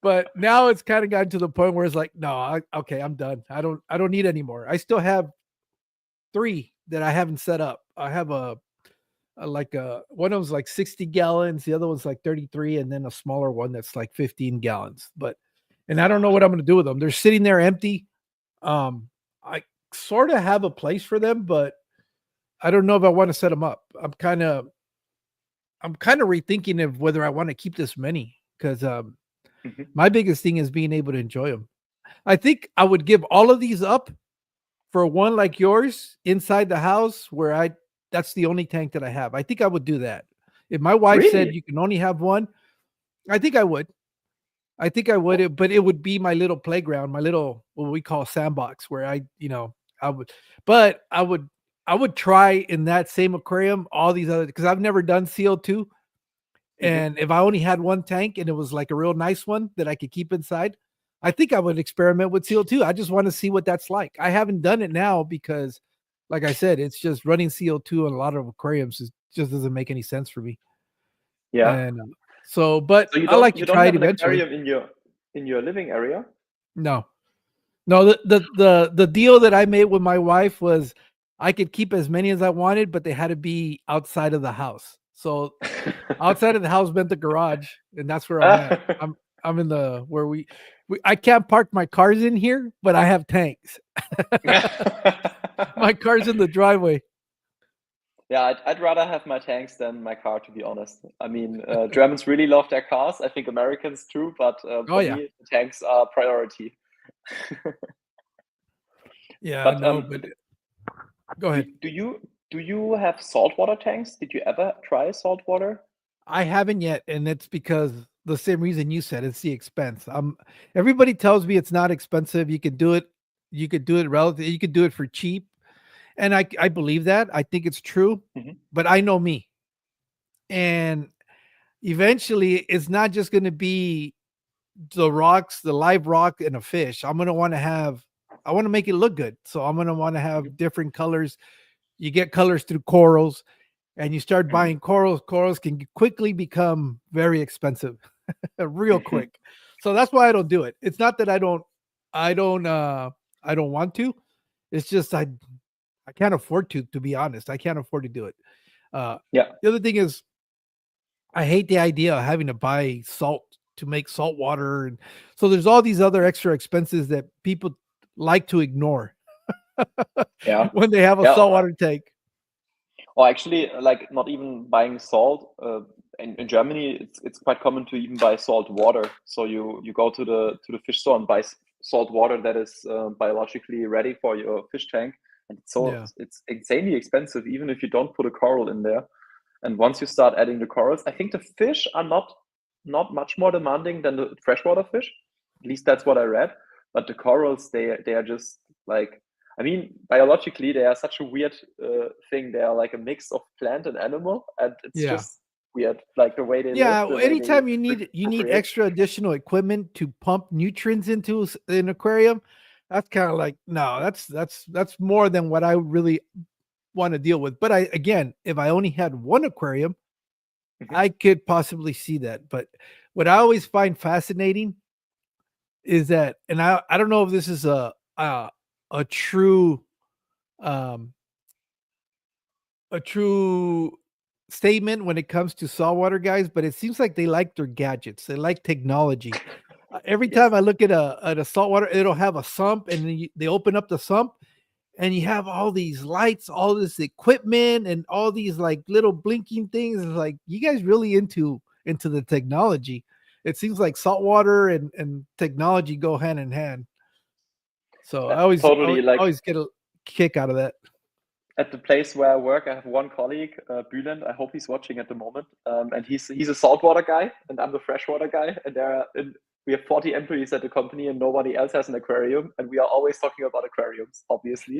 But now it's kind of gotten to the point where it's like, "No, okay, I'm done. I don't need any more." I still have 3 that I haven't set up. I have like one of them's like 60 gallons, the other one's like 33, and then a smaller one that's like 15 gallons. But and I don't know what I'm gonna do with them. They're sitting there empty. I sort of have a place for them, but I don't know if I want to set them up. I'm kind of rethinking of whether I want to keep this many because Mhm. my biggest thing is being able to enjoy them. I think I would give all of these up for one like yours inside the house where I that's the only tank that I have. I think I would do that. If my wife said Really? you can only have one, I think I would. I think I would, Oh, but it would be my little playground, my little what we call sandbox where I would but I would try in that same aquarium all these other because I've never done CO2. mhm. And if I only had one tank and it was like a real nice one that I could keep inside, I think I would experiment with CO2. I just want to see what that's like. I haven't done it now because, like I said, it's just running CO2 in a lot of aquariums just doesn't make any sense for me. Yeah. And so, but So I like to you don't try it have an eventually. aquarium in your living area? No, no, the deal that I made with my wife was I could keep as many as I wanted, but they had to be outside of the house. So outside of the house meant the garage, and that's where I'm at. I'm in the where we I can't park my cars in here, but I have tanks. My car's in the driveway. Yeah, I'd rather have my tanks than my car, to be honest. I mean, Germans really love their cars. I think Americans too, but Oh for yeah. me, the tanks are priority. Yeah, I But know, but go do ahead. do you have saltwater tanks? Did you ever try saltwater? I haven't yet, and it's because the same reason you said it's the expense. Everybody tells me it's not expensive. You could do it relative, you could do it for cheap. And I believe that. I think it's true, Mhm. but I know me. And eventually it's not just going to be the rocks, the live rock and a fish. I want to make it look good. So I'm going to want to Mhm. have different colors. You get colors through corals and you start Mhm. buying corals. Corals can quickly become very expensive real Mhm. quick. So that's why I don't do it. It's not that I don't I don't want to. It's just I can't afford to be honest. I can't afford to do it. Uh Yeah. the other thing is I hate the idea of having to buy salt to make salt water, and so there's all these other extra expenses that people like to ignore Yeah. when they have a Yeah. saltwater tank. Or actually, like not even buying salt. In Germany, it's quite common to even buy salt water. So you go to the fish store and buy salt water that is biologically ready for your fish tank, and Yeah. it's insanely expensive, even if you don't put a coral in there. And once you start adding the corals, I think the fish are not much more demanding than the freshwater fish. At least that's what I read. But the corals, they are just like, I mean, biologically, they are such a weird thing. They are like a mix of plant and animal, and it's Yeah. just weird, like the way they live, Yeah, the way they anytime you need procreate. extra additional equipment to pump nutrients into an aquarium, that's kind of like no, that's more than what I really want to deal with. But I again, if I only had one aquarium, Mhm. I could possibly see that. But what I always find fascinating is that, and I don't know if this is a true um a true statement when it comes to saltwater guys, but it seems like they like their gadgets. They like technology. Every Yes. time I look at a saltwater, it'll have a sump, and then they open up the sump, and you have all these lights, all this equipment, and all these like little blinking things. It's like you guys really into the technology. It seems like saltwater and technology go hand in hand. So Totally. I Like always get a kick out of that. at the place where I work, I have one colleague, Bülent. I hope he's watching at the moment. And he's a saltwater guy, and I'm the freshwater guy. And we have 40 employees at the company, and nobody else has an aquarium. And we are always talking about aquariums, obviously,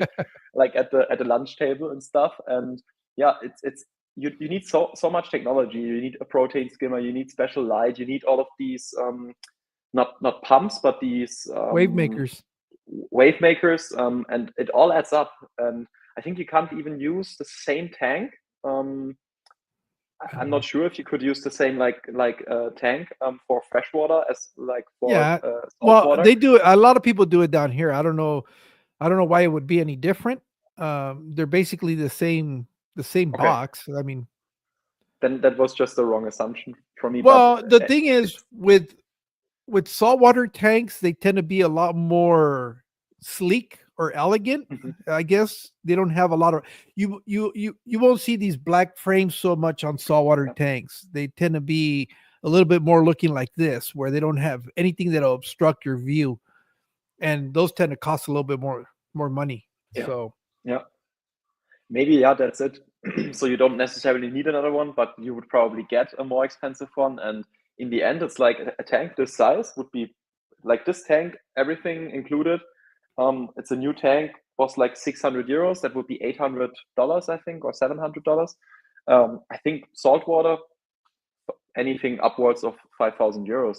like at the lunch table and stuff. And yeah, it's you need so much technology. You need a protein skimmer. You need special light. You need all of these not pumps, but these Wave makers. wave makers, and it all adds up. And I think you can't even use the same tank. I'm not sure if you could use the same tank for freshwater as like for Yeah. Well, saltwater. they do it. A lot of people do it down here. I don't know. I don't know why it would be any different. They're basically the same Okay, box. I mean, then that was just the wrong assumption from me. But well, the thing is with saltwater tanks, they tend to be a lot more sleek or elegant. Mhm. I guess they don't have a lot of you won't see these black frames so much on saltwater Yeah. tanks. They tend to be a little bit more looking like this, where they don't have anything that'll obstruct your view, and those tend to cost a little bit more money. Yeah. So Yeah. Maybe, yeah, that's it. So you don't necessarily need another one, but you would probably get a more expensive one. And in the end, it's like a tank this size would be like this tank, everything included. It's a new tank, was like 600 euros. That would be $800, I think, or $700. I think saltwater, anything upwards of 5,000 euros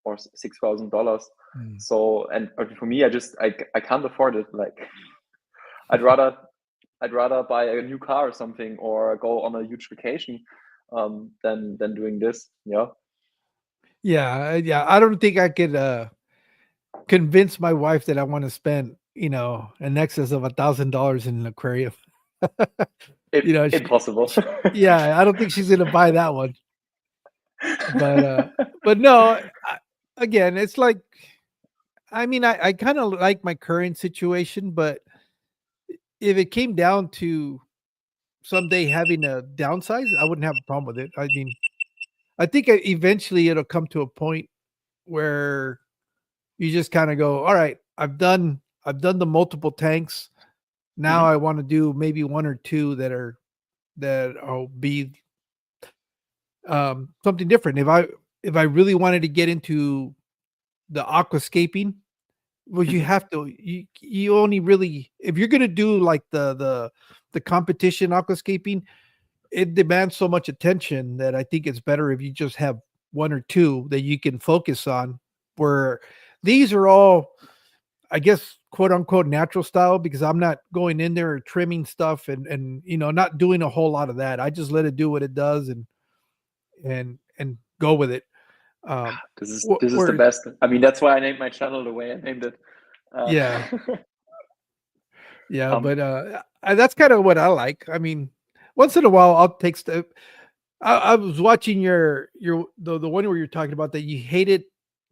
or $6,000. So, and but for me, I can't afford it. Like, I'd rather buy a new car or something, or go on a huge vacation, than doing this. Yeah. yeah. I don't think I could convince my wife that I want to spend in excess of $1,000 in an aquarium. If you know, impossible. yeah, I don't think she's gonna buy that one. But no, again, it's like, I mean, I kind of like my current situation, but if it came down to someday having a downsize, I wouldn't have a problem with it. I mean, I think eventually it'll come to a point where you just kind of go, all right, I've done the multiple tanks. Now Mhm. I want to do maybe one or two that'll be something different. If I really wanted to get into the aquascaping, well, you Mhm. have to you only really, if you're gonna do like the competition aquascaping, it demands so much attention that I think it's better if you just have one or two that you can focus on. Where these are all, I guess, quote unquote natural style, because I'm not going in there trimming stuff and not doing a whole lot of that. I just let it do what it does and go with it. Um, This is the where best. I mean, that's why I named my channel the way I named it. Uh, yeah, yeah, um, but that's kind of what I like. I mean, once in a while, I'll take stuff. I was watching the one where you're talking about that you hated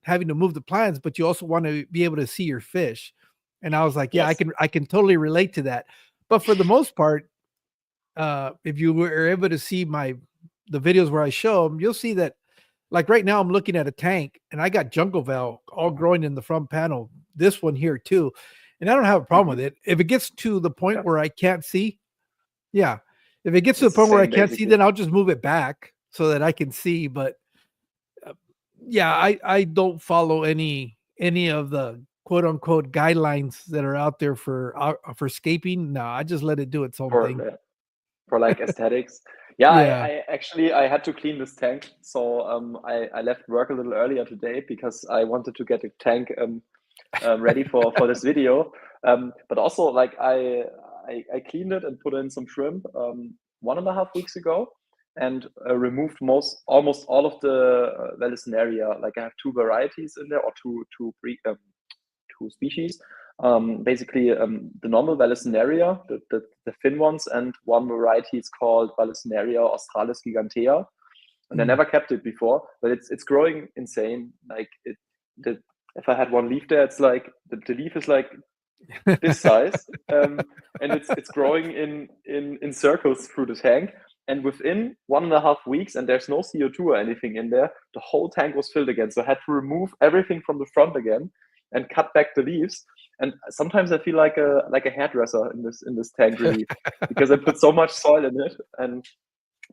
having to move the plants, but you also want to be able to see your fish. And I was like, yeah, yes. I can totally relate to that. But for the most part, if you were able to see the videos where I show them, you'll see that, like right now I'm looking at a tank and I got jungle val all growing in the front panel. This one here too. And I don't have a problem Mhm. with it. If it gets to the point Yeah, where I can't see, yeah. If it gets to the it's the point where I same can't see, basically. then I'll just move it back so that I can see. But uh, yeah, I don't follow any of the quote unquote guidelines that are out there for scaping. No, I just let it do its own for thing. the for like aesthetics. Yeah, Yeah. I actually I had to clean this tank, so I left work a little earlier today because I wanted to get a tank ready for this video. But also, like, I cleaned it and put in some shrimp 1.5 weeks ago, and removed almost all of the Vallisneria. Like, I have two varieties in there, or two species. Basically, the normal Vallisneria, the thin ones, and one variety is called Vallisneria australis gigantea. And I Mm. never kept it before, but it's growing insane. Like, if I had one leaf there, it's like the leaf is like this size, and it's growing in circles through the tank. And within 1.5 weeks, and there's no CO2 or anything in there, the whole tank was filled again. So I had to remove everything from the front again and cut back the leaves. And sometimes I feel like a hairdresser in this tank, really, because I put so much soil in it.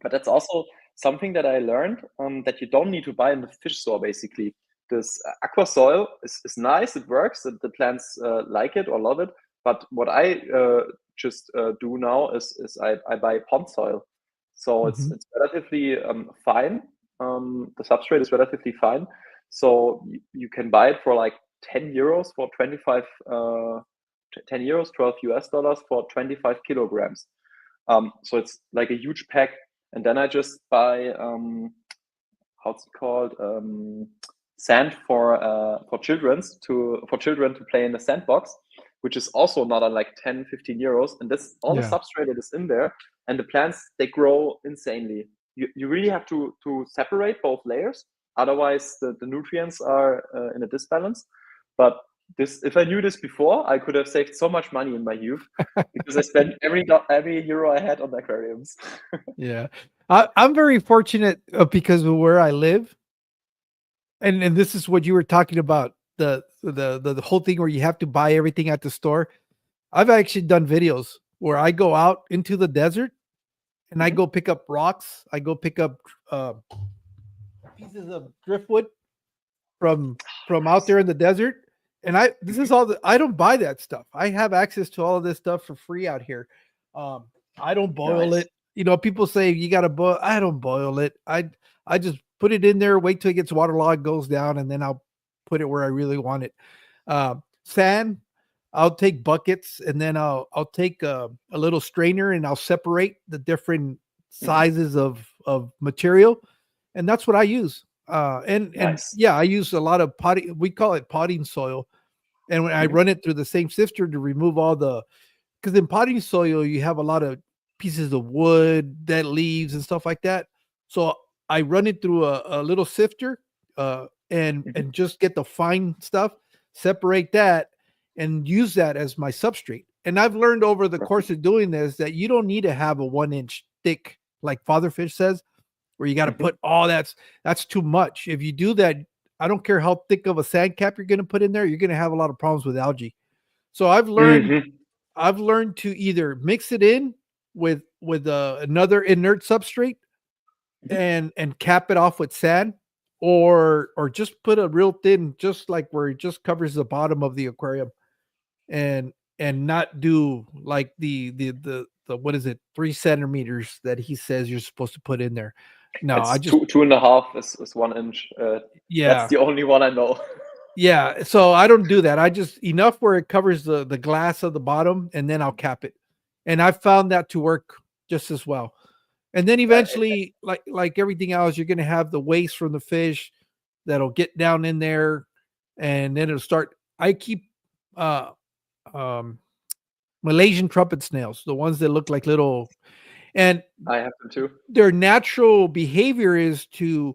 But that's also something that I learned, that you don't need to buy in the fish store. Basically, this aqua soil is nice. It works. The plants like it or love it. But what I just do now is I buy pond soil. So it's relatively fine. The substrate is relatively fine. So you can buy it for like 10 euros for 25, 10 euros, $12 for 25 kilograms. So it's like a huge pack. And then I just buy, how's it called? Sand for children to play in the sandbox, which is also another like 10, 15 euros. And this all the substrate that is in there, and the plants, they grow insanely. You really have to separate both layers, otherwise the nutrients are in a disbalance. But if I knew this before, I could have saved so much money in my youth, because I spent every euro I had on aquariums. Yeah, I'm very fortunate because of where I live, and this is what you were talking about, the whole thing where you have to buy everything at the store. I've actually done videos where I go out into the desert and I go pick up rocks. I go pick up pieces of driftwood from out there in the desert. And this is all I don't buy that stuff. I have access to all of this stuff for free out here. I don't boil it. You know, people say you got to boil. I don't boil it. I just put it in there, wait till it gets waterlogged, goes down, and then I'll put it where I really want it. Sand, I'll take buckets, and then I'll take a little strainer, and I'll separate the different sizes of material, and that's what I use. And yeah, I use a lot of potting. We call it potting soil, and when I run it through the same sifter to remove all because in potting soil you have a lot of pieces of wood, dead leaves, and stuff like that. So I run it through a little sifter, and just get the fine stuff, separate that, and use that as my substrate. And I've learned over the course of doing this that you don't need to have a 1-inch thick, like Fatherfish says, where you got to put all that's too much. If you do that, I don't care how thick of a sand cap you're going to put in there, you're going to have a lot of problems with algae. So I've learned to either mix it in with another inert substrate and cap it off with sand, or just put a real thin, just like where it just covers the bottom of the aquarium, and not do like the what is it, 3 centimeters that he says you're supposed to put in there. No, it's I just 2.5 is 1 inch. Yeah, that's the only one I know. Yeah, so I don't do that. I just enough where it covers the glass of the bottom, and then I'll cap it. And I've found that to work just as well. And then eventually, like everything else, you're going to have the waste from the fish that'll get down in there, and then it'll start. I keep Malaysian trumpet snails, the ones that look like little, and I have them too. Their natural behavior is to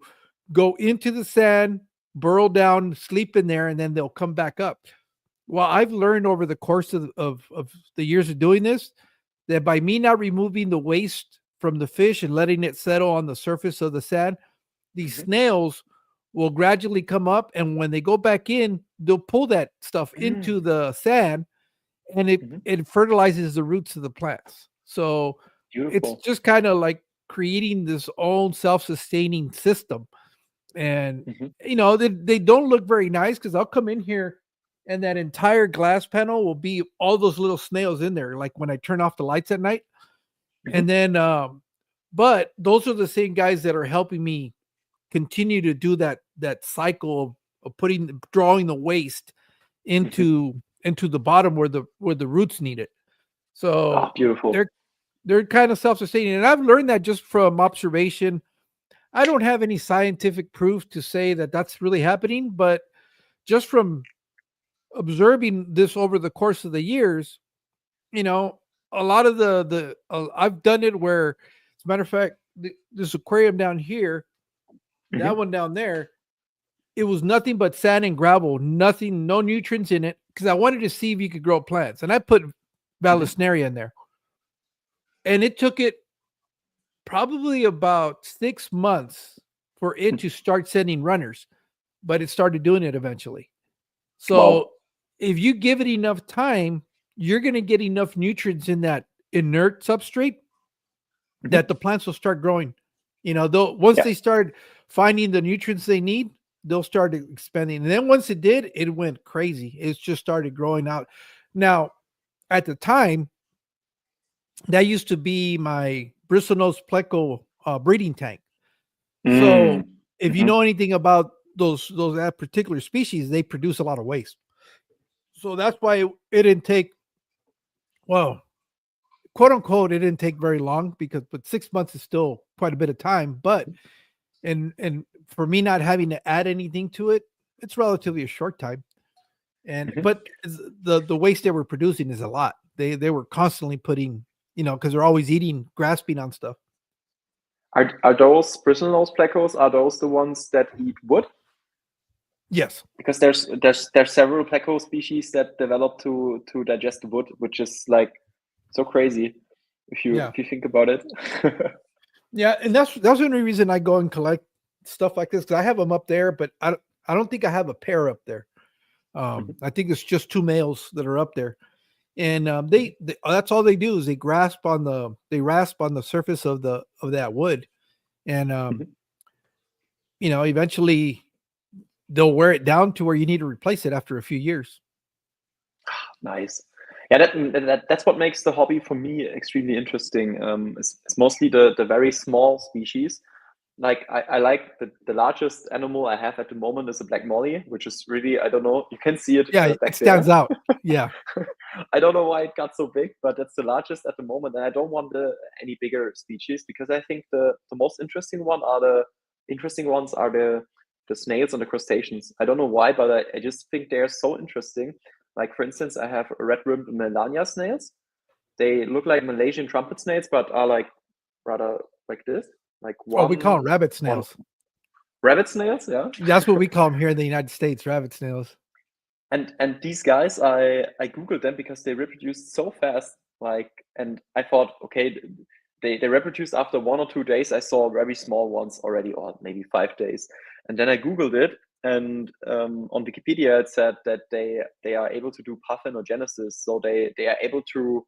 go into the sand, burrow down, sleep in there, and then they'll come back up. Well, I've learned over the course of the years of doing this that by me not removing the waste from the fish and letting it settle on the surface of the sand, these snails will gradually come up, and when they go back in, they'll pull that stuff into the sand, and it fertilizes the roots of the plants. So Beautiful. It's just kind of like creating this own self-sustaining system. And you know, they don't look very nice, because I'll come in here and that entire glass panel will be all those little snails in there, like when I turn off the lights at night. And then but those are the same guys that are helping me continue to do that cycle of drawing the waste into the bottom where the roots need it. So beautiful. They're kind of self-sustaining, and I've learned that just from observation. I don't have any scientific proof to say that that's really happening, but just from observing this over the course of the years, you know, a lot of I've done it where, as a matter of fact, this aquarium down here, that one down there, it was nothing but sand and gravel, nothing, no nutrients in it, because I wanted to see if you could grow plants. And I put Vallisneria in there. And it took it probably about 6 months for it to start sending runners, but it started doing it eventually. So Wow. if you give it enough time, you're going to get enough nutrients in that inert substrate that the plants will start growing. They'll once they start finding the nutrients they need, they'll start expanding. And then once it did, it went crazy. It just started growing out. Now, at the time, that used to be my bristlenose pleco breeding tank. So if you know anything about that particular species, they produce a lot of waste. So that's why it didn't take, well, quote unquote, it didn't take very long but 6 months is still quite a bit of time. But and for me not having to add anything to it, it's relatively a short time. And but the waste they were producing is a lot. They were constantly putting, because they're always grasping on stuff. Are those bristlenose plecos, are those the ones that eat wood? Yes. Because there's several pleco species that develop to digest the wood, which is like so crazy if you think about it. Yeah, and that's the only reason I go and collect stuff like this, because I have them up there, but I don't think I have a pair up there. I think it's just 2 males that are up there, and they that's all they do is they rasp on the surface of that wood, and eventually they'll wear it down to where you need to replace it after a few years. Nice. Yeah, that's what makes the hobby for me extremely interesting. It's mostly the very small species. Like I like the largest animal I have at the moment is a black molly, which is really, I don't know, you can see it. Yeah, back it stands there. out. Yeah. I don't know why it got so big, but that's the largest at the moment. And I don't want any bigger species because I think the most interesting ones are the snails and the crustaceans. I don't know why, but I just think they're so interesting. Like, for instance, I have red-rimmed Melania snails. They look like Malaysian trumpet snails, but are like rather like this. Like we call them rabbit snails. Rabbit snails, yeah. That's what we call them here in the United States, rabbit snails. And these guys, I googled them because they reproduced so fast. Like, and I thought, okay, they reproduced after 1 or 2 days. I saw very small ones already, or maybe 5 days. And then I googled it, and on Wikipedia it said that they are able to do parthenogenesis, so they are able to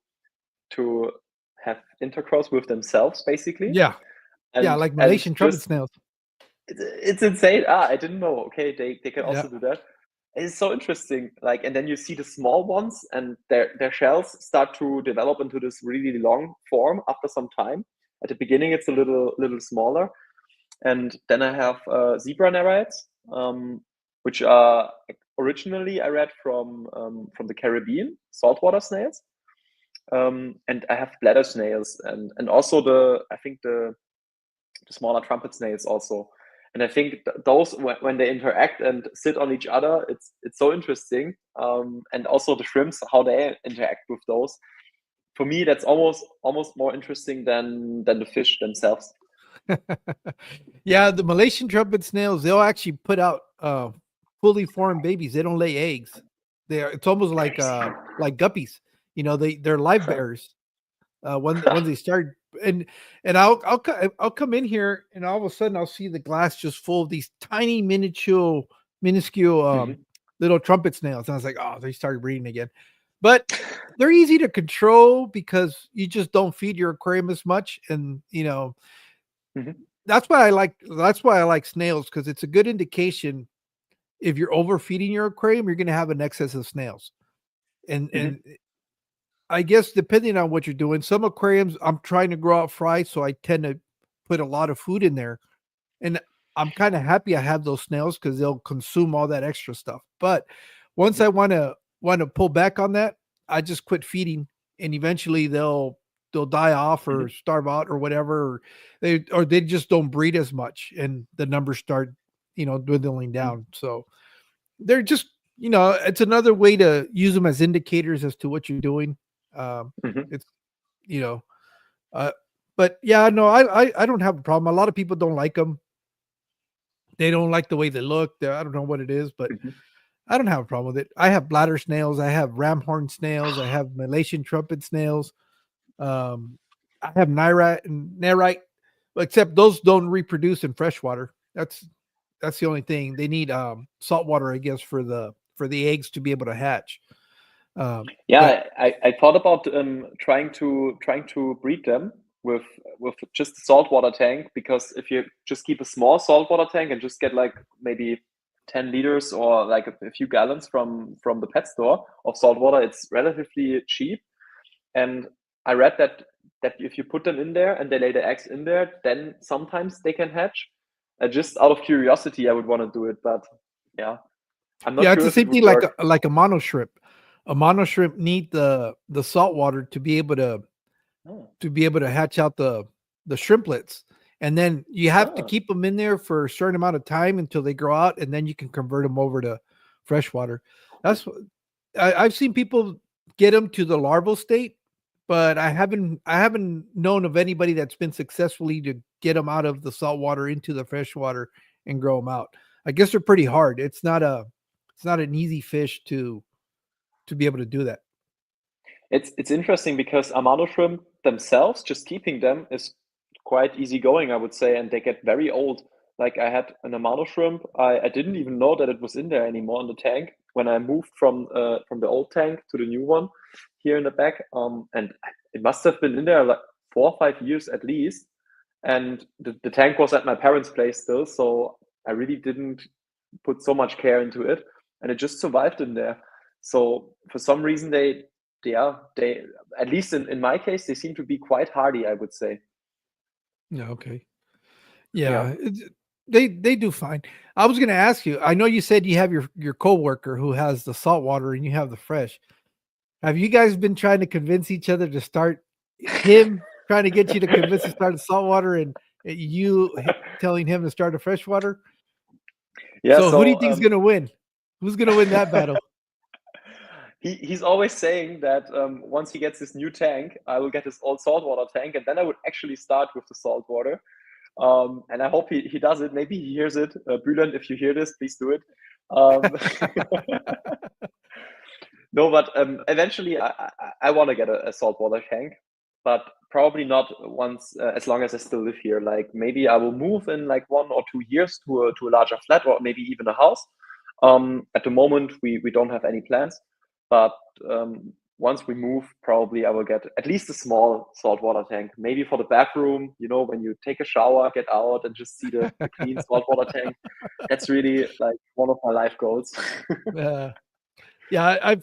have intercourse with themselves, basically. Yeah. Yeah, like Malaysian trumpet snails. It's insane. I didn't know. Okay, they can also do that. It's so interesting. Like, and then you see the small ones, and their shells start to develop into this really long form after some time. At the beginning, it's a little smaller, and then I have zebra nereids, which are originally I read from the Caribbean, saltwater snails. And I have bladder snails, and also I think the smaller trumpet snails also. And I think those, when they interact and sit on each other, it's so interesting. And also the shrimps, how they interact with those. For me, that's almost more interesting than the fish themselves. Yeah, the Malaysian trumpet snails, they'll actually put out fully formed babies. They don't lay eggs. It's almost like guppies. They're live bearers. When they start, and I'll come in here, and all of a sudden I'll see the glass just full of these tiny minuscule little trumpet snails, and I was like, oh, they started breeding again. But they're easy to control because you just don't feed your aquarium as much, and that's why I like snails, because it's a good indication if you're overfeeding your aquarium, you're going to have an excess of snails, and I guess depending on what you're doing, some aquariums I'm trying to grow out fry, so I tend to put a lot of food in there, and I'm kind of happy I have those snails because they'll consume all that extra stuff. But once I want to pull back on that, I just quit feeding, and eventually they'll die off or starve out or whatever, or they just don't breed as much, and the numbers start dwindling down. So they're just it's another way to use them as indicators as to what you're doing. It's but yeah, no, I don't have a problem. A lot of people don't like them, they don't like the way they look. I don't know what it is, but Mhm. I don't have a problem with it. I have bladder snails. I have ramhorn snails. I have Malaysian trumpet snails. Um, I have nyrite and nerite, except those don't reproduce in freshwater. That's the only thing. They need salt water, I guess, for the eggs to be able to hatch. But Yeah, I thought about trying to breed them with just a saltwater tank, because if you just keep a small saltwater tank and just get like maybe 10 liters or like a few gallons from the pet store of salt water, it's relatively cheap. And I read that if you put them in there and they lay the eggs in there, then sometimes they can hatch. Just out of curiosity, I would want to do it, but yeah, I'm not yeah, it's sure the if it same would thing like work. a mono shrimp. A mono shrimp need the salt water to be able Oh, to hatch out the shrimplets, and then you have to ah, keep them in there for a certain amount of time until they grow out, and then you can convert them over to freshwater. cool. That's I've seen people get them to the larval state, but I haven't known of anybody that's been successfully to get them out of the salt water into the freshwater and grow them out. I guess they're pretty hard. It's not an easy fish to be able to do that. It's interesting because Amano shrimp themselves, just keeping them is quite easy going, I would say, and they get very old. Like I had an Amano shrimp, I didn't even know that it was in there anymore in the tank when I moved from the old tank to the new one here in the back. And it must have been in there like 4 or 5 years at least. And the tank was at my parents' place still, so I really didn't put so much care into it, and it just survived in there. So for some reason they at least in my case they seem to be quite hardy, I would say. Yeah, okay. Yeah. Yeah, they do fine. I was going to ask you. I know you said you have your coworker who has the salt water and you have the fresh. Have you guys been trying to convince each other to start him trying to get you to convince to start the salt water and telling him to start a freshwater? Yeah, So who do you so think is going to win? Who's going to win that battle? he's always saying that once he gets his new tank, I will get his old saltwater tank, and then I would actually start with the saltwater. And I hope he does it. Maybe he hears it. Bülent, if you hear this, please do it. Um, no, but eventually I want to get a saltwater tank, but probably not once as long as I still live here. Like maybe I will move in like 1 or 2 years to a larger flat or maybe even a house. At the moment, we don't have any plans, but once we move, probably I will get at least a small saltwater tank, maybe for the bathroom. You know, when you take a shower, get out and just see the clean saltwater tank. That's really like one of my life goals. Uh, yeah,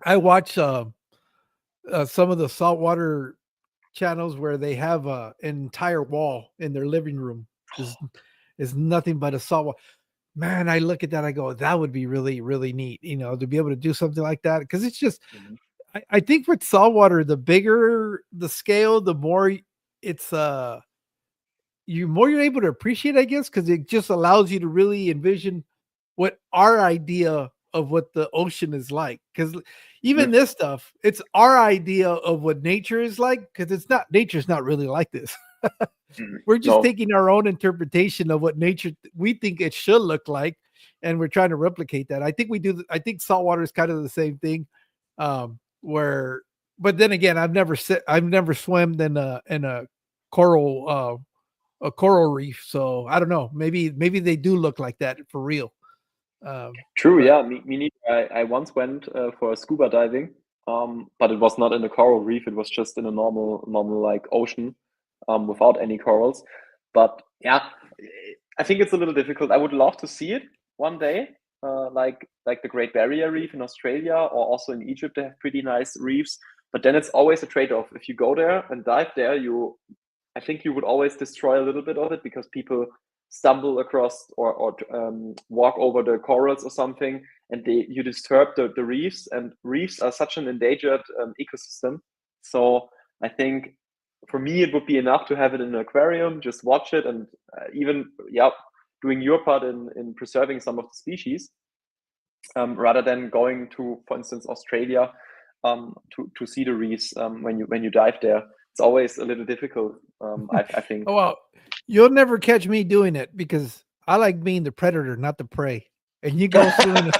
I watch some of the saltwater channels where they have an entire wall in their living room is nothing but a saltwater. Man, I look at that, I go, that would be really, really neat, to be able to do something like that. Because it's just, Mhm. I think with saltwater, the bigger the scale, the more it's you're able to appreciate, I guess, because it just allows you to really envision what our idea of what the ocean is like. Because even this stuff, it's our idea of what nature is like, because nature's not really like this. Mhm. We're just No, taking our own interpretation of what nature we think it should look like, and we're trying to replicate that. I think we do. I think saltwater is kind of the same thing. Where, but then again, I've never swam in coral a coral reef, so I don't know. Maybe they do look like that for real. true. But Yeah, me neither. I once went for scuba diving, but it was not in a coral reef. It was just in a normal like ocean, without any corals. But yeah, I think it's a little difficult. I would love to see it one day, like the Great Barrier Reef in Australia or also in Egypt. They have pretty nice reefs, but then it's always a trade-off. If you go there and dive there, I think you would always destroy a little bit of it because people stumble across or walk over the corals or something, and you disturb the reefs. And reefs are such an endangered ecosystem. So I think for me it would be enough to have it in an aquarium, just watch it, and even yeah, doing your part in preserving some of the species, rather than going to, for instance, Australia to see the reefs when you dive there. It's always a little difficult, I think. oh well, you'll never catch me doing it because I like being the predator, not the prey. And you go swimming,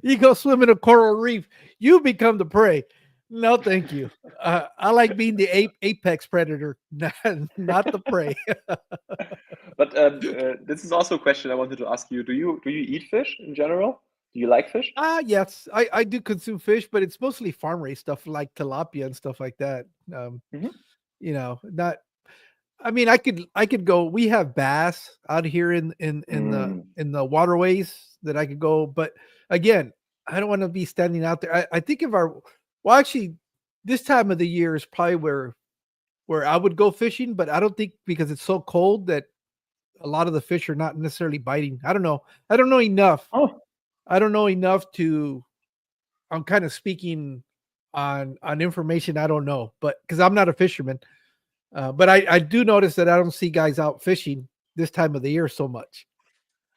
you go swim in a coral reef, you become the prey. No, thank you. I like being the apex predator, not the prey. But this is also a question I wanted to ask you. Do you eat fish in general? Do you like fish? Yes, I do consume fish, but it's mostly farm raised stuff like tilapia and stuff like that. Hmm. Not. I mean, I could go. We have bass out here Mm. in the waterways that I could go, but again, I don't want to be standing out there. I think if our well, actually, this time of the year is probably where I would go fishing, but I don't think because it's so cold that a lot of the fish are not necessarily biting. I don't know. I don't know enough. Oh, I don't know enough to. I'm kind of speaking on information I don't know, but because I'm not a fisherman. But I do notice that I don't see guys out fishing this time of the year so much.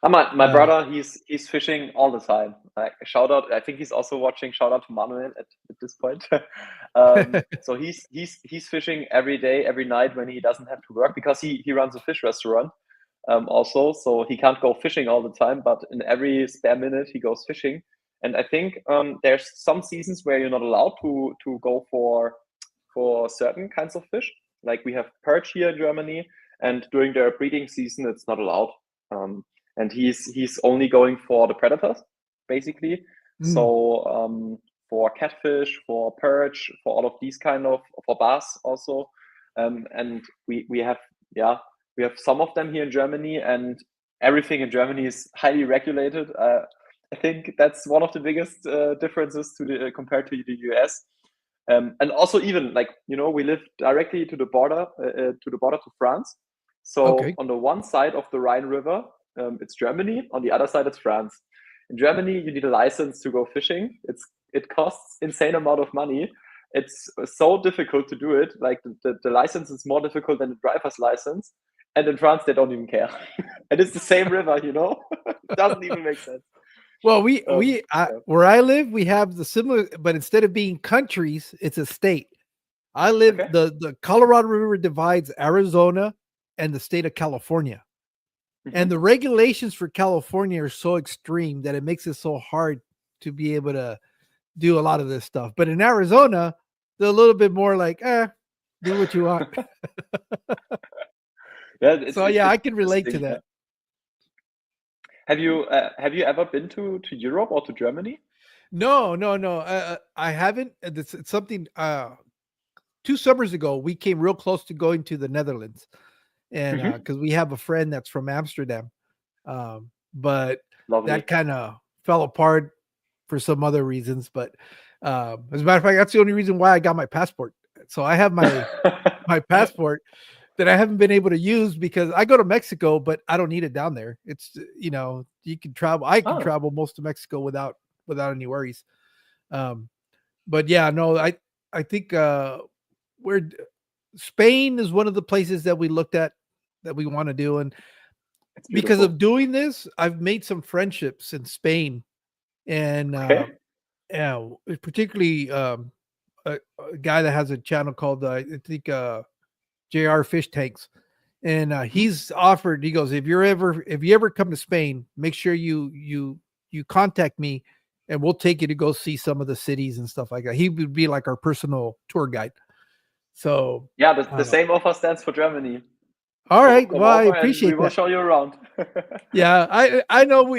my Uh, brother, he's fishing all the time. Like shout out, I think he's also watching. Shout out to Manuel at this point. So he's fishing every day, every night when he doesn't have to work because he runs a fish restaurant. Also, so he can't go fishing all the time, but in every spare minute he goes fishing. And I think there's some seasons where you're not allowed to go for certain kinds of fish. Like we have perch here in Germany, and during their breeding season, it's not allowed. And he's only going for the predators, basically. mm, So for catfish, for perch, for all of these kind of for bass also, and we have we have some of them here in Germany, and everything in Germany is highly regulated. I think that's one of the biggest differences to the compared to the US. And also even like we live directly to the border to France. So okay. on the one side of the Rhine River, it's Germany. On the other side, it's France. In Germany, you need a license to go fishing. It costs insane amount of money. It's so difficult to do it. Like the license is more difficult than the driver's license. And in France, they don't even care. And it's the same river, It doesn't even make sense. Well, Yeah. where I live, we have the similar, but instead of being countries, it's a state. I live Okay. the Colorado River divides Arizona and the state of California. And Hmm. the regulations for California are so extreme that it makes it so hard to be able to do a lot of this stuff. But in Arizona, they're a little bit more like, do what you want. Yeah, So yeah, it's I can relate to interesting. Yeah. that. Have you ever been to Europe or to Germany? No, no, no. I haven't. It's something. 2 summers ago, we came real close to going to the Netherlands, and Hmm. because we have a friend that's from Amsterdam, but that Lovely. kind of fell apart for some other reasons. But as a matter of fact, that's the only reason why I got my passport. So I have my passport that I haven't been able to use because I go to Mexico, but I don't need it down there. It's you can travel. I can Oh, travel most of Mexico without any worries. Um, but yeah, no, I think we're Spain is one of the places that we looked at that we want to do, and it's because of beautiful. doing this, I've made some friendships in Spain, and Okay. yeah, particularly a guy that has a channel called I think JR Fish Tanks, and Mhm. he's offered. He goes, if you ever come to Spain, make sure you contact me, and we'll take you to go see some of the cities and stuff like that. He would be like our personal tour guide. So, Yeah, the same offer stands for Germany. all right. Come Well, I over and we appreciate will that. show you around. Yeah, I know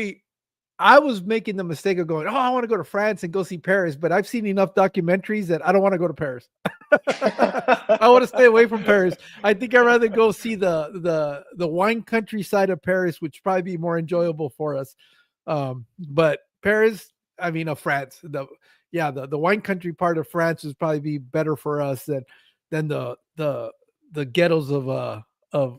I was making the mistake of going, oh, I want to go to France and go see Paris, but I've seen enough documentaries that I don't want to go to Paris. I want to stay away from Paris. I think I'd rather go see the wine countryside of Paris, which probably be more enjoyable for us. But Paris, I mean, of France, the wine country part of France is probably be better for us than the ghettos of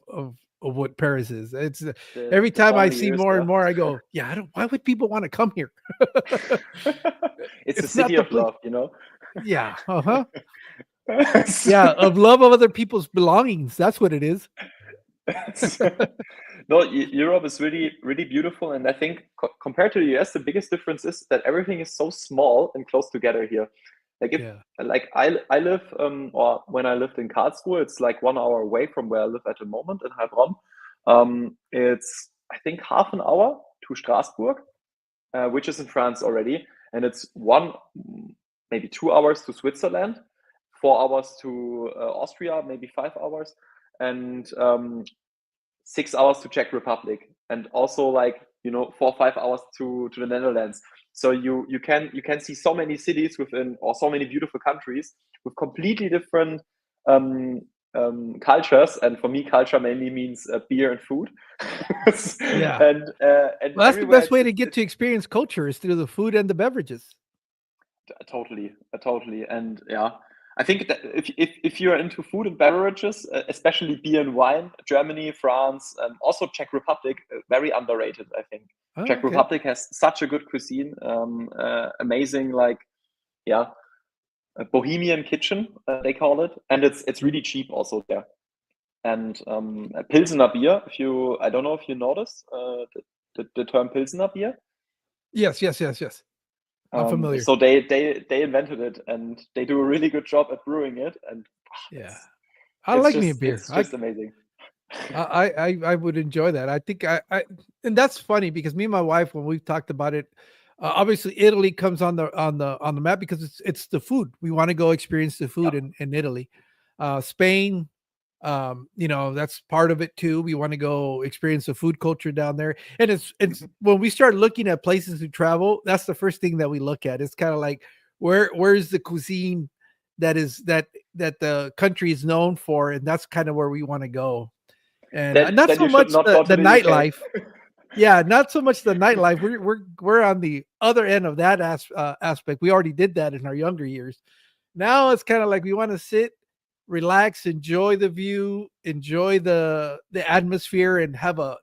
what Paris is. It's every The time I see banlieues, more yeah. and more, I go, yeah, I don't. Why would people want to come here? It's the It's city not the of place. love. Yeah, uh-huh. Yeah, of love of other people's belongings. That's what it is. No, Europe is really, really beautiful, and I think compared to the US, the biggest difference is that everything is so small and close together here. Like if, Yeah. like I live, or when I lived in Karlsruhe, it's like 1 hour away from where I live at the moment in Heilbronn. it's I think half an hour to Strasbourg, which is in France already, and it's maybe 2 hours to Switzerland, 4 hours to Austria, maybe 5 hours, and 6 hours to Czech Republic, and also like 4 or 5 hours to the Netherlands. So you can see so many cities within, or so many beautiful countries with completely different cultures. And for me, culture mainly means beer and food. Yeah. And Well, that's the best way to get to experience culture is through the food and the beverages. Totally. And yeah, I think that if you're into food and beverages, especially beer and wine, Germany, France, also Czech Republic, very underrated, I think. Oh, Czech okay. Republic has such a good cuisine, amazing, like, yeah, a bohemian kitchen, they call it, and it's really cheap also there. And a Pilsener beer, I don't know if you noticed the term Pilsener beer. Yes. I'm familiar. So they invented it, and they do a really good job at brewing it. And yeah, I like me a beer. It's just amazing. I would enjoy that. I think and that's funny because me and my wife, when we've talked about it, obviously Italy comes on the map because it's the food. We want to go experience the food in Italy. Spain, that's part of it too. We want to go experience the food culture down there. And it's when we start looking at places to travel, that's the first thing that we look at. It's kind of like where's the cuisine that the country is known for, and that's kind of where we want to go. And not so much the nightlife. Yeah, not so much the nightlife. We're on the other end of that aspect. We already did that in our younger years. Now it's kind of like we want to sit, relax, enjoy the view, enjoy the atmosphere, and have a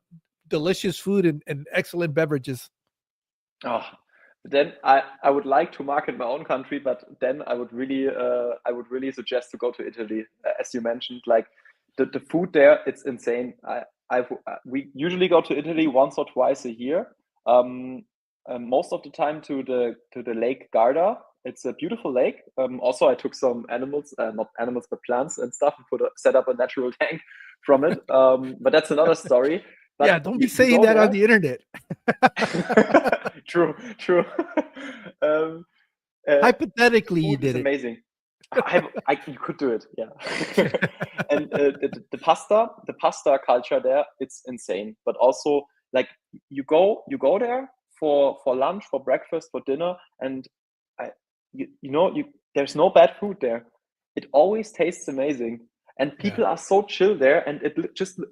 delicious food and excellent beverages. Oh, then I would like to market my own country, but then I would really suggest to go to Italy, as you mentioned. Like the food there, it's insane. We usually go to Italy once or twice a year. Most of the time to the Lake Garda. It's a beautiful lake. Also, I took some animals, not animals, but plants and stuff, and set up a natural tank from it. But that's another story. But yeah, don't be saying that on the internet. True. Hypothetically, you did it. Amazing. You could do it, yeah. And the pasta culture there, it's insane. But also, like you go there for lunch, for breakfast, for dinner, and there's no bad food there. It always tastes amazing. And people are so chill there, and it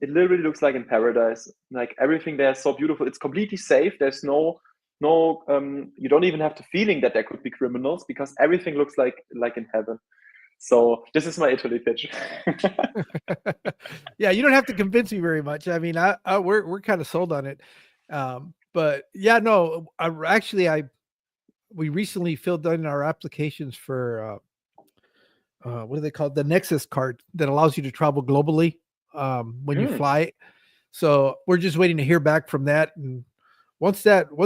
literally looks like in paradise. Like everything there is so beautiful. It's completely safe. There's no you don't even have the feeling that there could be criminals because everything looks like in heaven. So this is my Italy pitch. Yeah, you don't have to convince me very much. I mean, we're kind of sold on it. But yeah, no, we recently filled in our applications for what are they called? The Nexus card that allows you to travel globally when you fly. So we're just waiting to hear back from that. And once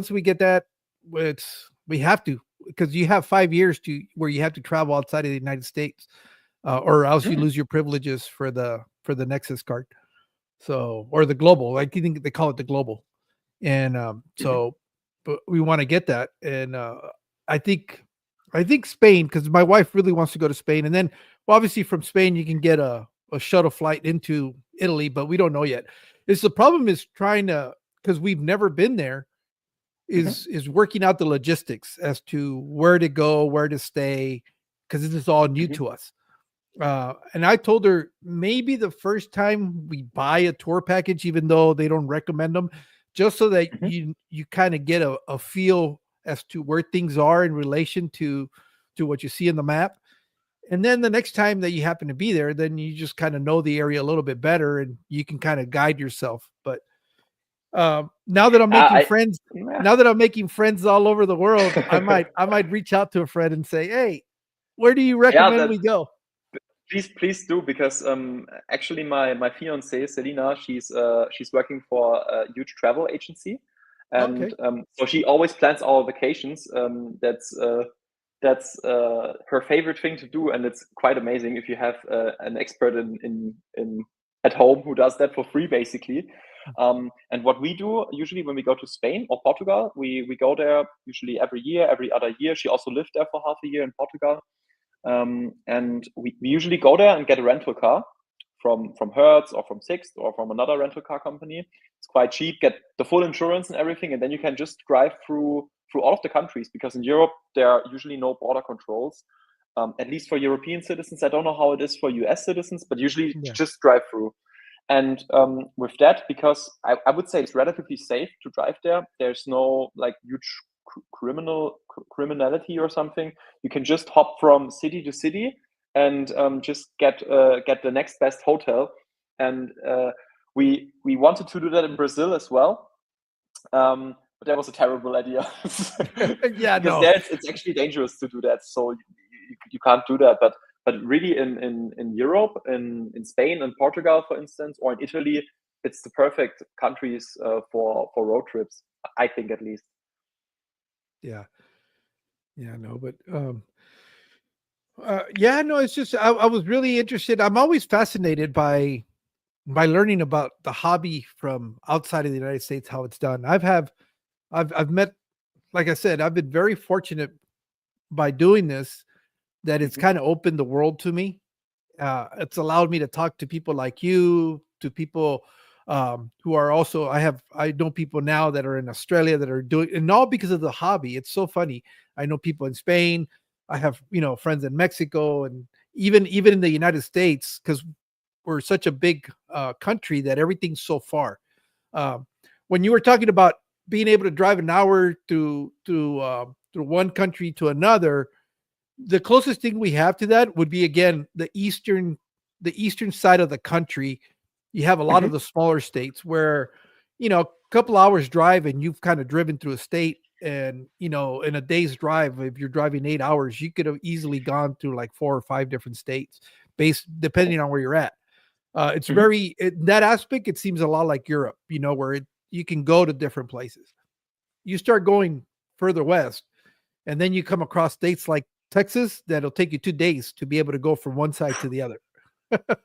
we get that, we have to, because you have 5 years where you have to travel outside of the United States, or else you lose your privileges for the Nexus card. So, or the global, I think they call it the global. And but we want to get that. And I think Spain, because my wife really wants to go to Spain. And then obviously from Spain, you can get a shuttle flight into Italy, but we don't know yet. The problem is trying to, because we've never been there, is working out the logistics as to where to go, where to stay, because this is all new to us. And I told her maybe the first time we buy a tour package, even though they don't recommend them, just so that you kind of get a feel as to where things are in relation to what you see in the map. And then the next time that you happen to be there, then you just kind of know the area a little bit better and you can kind of guide yourself. But now that I'm making friends all over the world, I might reach out to a friend and say, hey, where do you recommend we go? Please do, because actually my fiance Selina, she's working for a huge travel agency, and so she always plans our vacations. That's her favorite thing to do, and it's quite amazing if you have an expert in at home who does that for free, basically. And what we do usually when we go to Spain or Portugal, we go there usually every year, every other year. She also lived there for half a year in Portugal. And we usually go there and get a rental car from Hertz or from Sixt or from another rental car company. It's quite cheap, get the full insurance and everything, and then you can just drive through all of the countries, because in Europe there are usually no border controls. At least for European citizens. I don't know how it is for US citizens, but usually just drive through. And with that, because I would say it's relatively safe to drive there, there's no like huge criminality or something. You can just hop from city to city and just get the next best hotel. And we wanted to do that in Brazil as well, but that was a terrible idea. Yeah, because no. there it's actually dangerous to do that. So you can't do that. But really in Europe, in Spain and Portugal, for instance, or in Italy, it's the perfect countries for road trips, I think, at least. Yeah. Yeah, no, but yeah, no, it's just I was really interested. I'm always fascinated by learning about the hobby from outside of the United States, how it's done. I've met, like I said, I've been very fortunate by doing this, that it's kind of opened the world to me. It's allowed me to talk to people like you, to people who are also, I know people now that are in Australia that are doing, and all because of the hobby. It's so funny. I know people in Spain. I have, friends in Mexico, and even in the United States, because we're such a big country that everything's so far. Um, when you were talking about being able to drive an hour to through one country to another, the closest thing we have to that would be, again, the eastern side of the country. You have a lot of the smaller states where, a couple hours drive and you've kind of driven through a state, and in a day's drive, if you're driving 8 hours, you could have easily gone through like 4 or 5 different states, based depending on where you're at. It's very, in that aspect, it seems a lot like Europe, where you can go to different places. You start going further west, and then you come across states like Texas that'll take you 2 days to be able to go from one side to the other.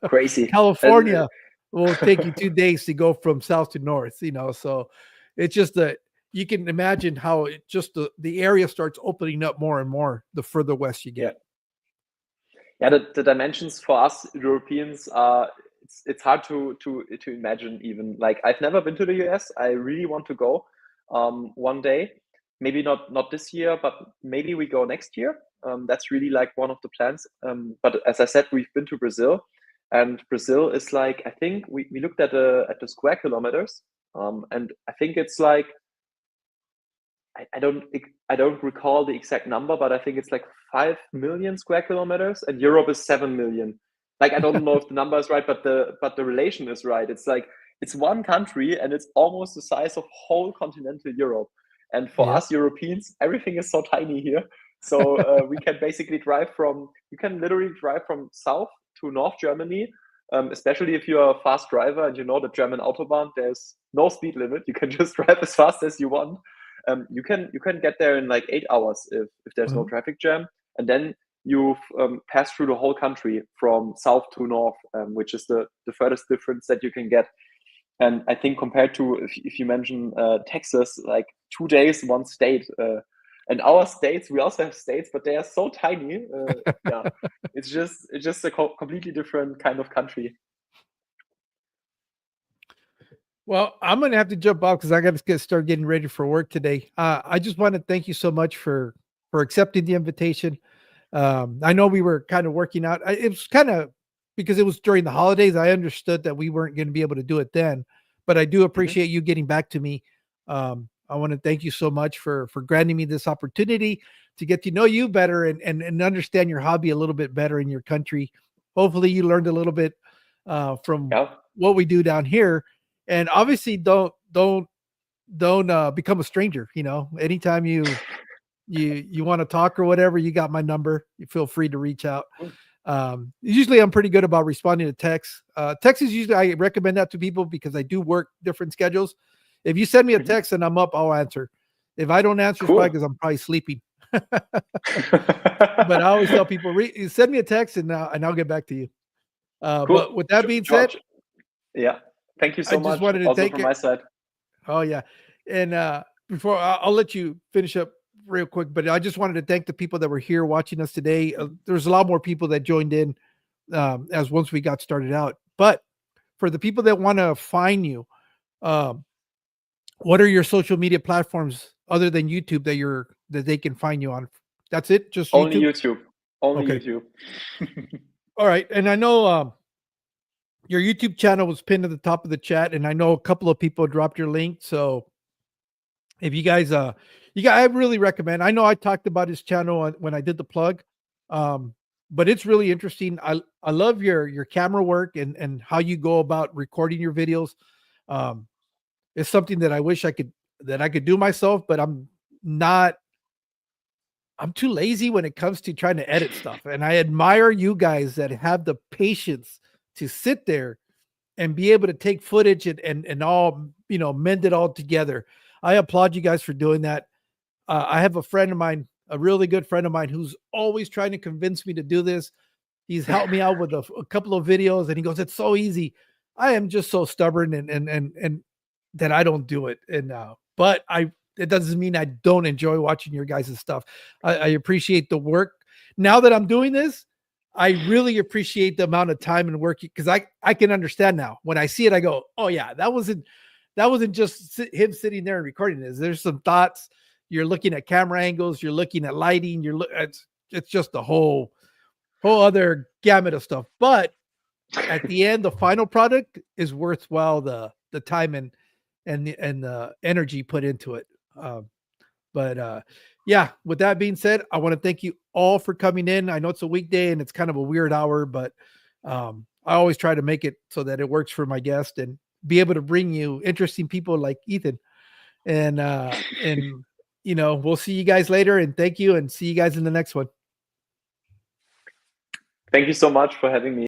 Crazy. California will take you 2 days to go from south to north, so it's just that you can imagine how it just the area starts opening up more and more the further west you get. Yeah, the dimensions for us Europeans are, it's hard to imagine even. Like, I've never been to the US. I really want to go one day. Maybe not this year, but maybe we go next year. That's really like one of the plans. But as I said, we've been to Brazil, and Brazil is like, I think we looked at the square kilometers, and I think it's like, I don't recall the exact number, but I think it's like 5 million square kilometers, and Europe is 7 million. Like, I don't know if the number is right, but the relation is right. It's like, it's one country and it's almost the size of whole continental Europe. And for us Europeans, everything is so tiny here. So we can basically you can literally drive from south to North Germany, especially if you're a fast driver and you know the German Autobahn, there's no speed limit. You can just drive as fast as you want. You can get there in like 8 hours if there's no traffic jam, and then you've passed through the whole country from south to north, which is the furthest difference that you can get. And I think compared to if you mention Texas, like 2 days, one state, and our states, we also have states, but they are so tiny. Yeah, it's just a completely different kind of country. Well, I'm going to have to jump off because I got to start getting ready for work today. I just want to thank you so much for accepting the invitation. I know we were kind of working out. It was kind of because it was during the holidays. I understood that we weren't going to be able to do it then, but I do appreciate you getting back to me. I want to thank you so much for granting me this opportunity to get to know you better and understand your hobby a little bit better in your country. Hopefully, you learned a little bit from what we do down here. And obviously, don't become a stranger. Anytime you want to talk or whatever, you got my number. You feel free to reach out. Usually, I'm pretty good about responding to texts. Text is usually, I recommend that to people because I do work different schedules. If you send me a text and I'm up, I'll answer. If I don't answer, it's probably because I'm probably sleeping. But I always tell people, send me a text and I'll get back to you. But with that being said, Thank you I so just much. wanted to Also thank from it. my side. Oh yeah, and before I'll let you finish up real quick, but I just wanted to thank the people that were here watching us today. There's a lot more people that joined in as once we got started out. But for the people that want to find you, um, what are your social media platforms other than YouTube that they can find you on? That's it, just Only YouTube. YouTube. Only Okay. YouTube. All right, and I know your YouTube channel was pinned at the top of the chat, and I know a couple of people dropped your link. So if you guys, I really recommend. I know I talked about his channel when I did the plug, but it's really interesting. I love your camera work and how you go about recording your videos. Um, it's something that I wish I could do myself, but I'm not. I'm too lazy when it comes to trying to edit stuff, and I admire you guys that have the patience to sit there and be able to take footage and all mend it all together. I applaud you guys for doing that. I have a friend of mine, a really good friend of mine, who's always trying to convince me to do this. He's helped me out with a couple of videos, and he goes, "It's so easy." I am just so stubborn and that I don't do it. And but it doesn't mean I don't enjoy watching your guys' stuff. I appreciate the work. Now that I'm doing this, I really appreciate the amount of time and work because I can understand now. When I see it, I go, "Oh yeah, that wasn't just him sitting there and recording this. There's some thoughts. You're looking at camera angles. You're looking at lighting. It's just a whole other gamut of stuff. But at the end, the final product is worthwhile the time and the energy put into it. But yeah, with that being said, I want to thank you all for coming in. I know it's a weekday and it's kind of a weird hour, but I always try to make it so that it works for my guest and be able to bring you interesting people like Ethan. And we'll see you guys later, and thank you, and see you guys in the next one. Thank you so much for having me.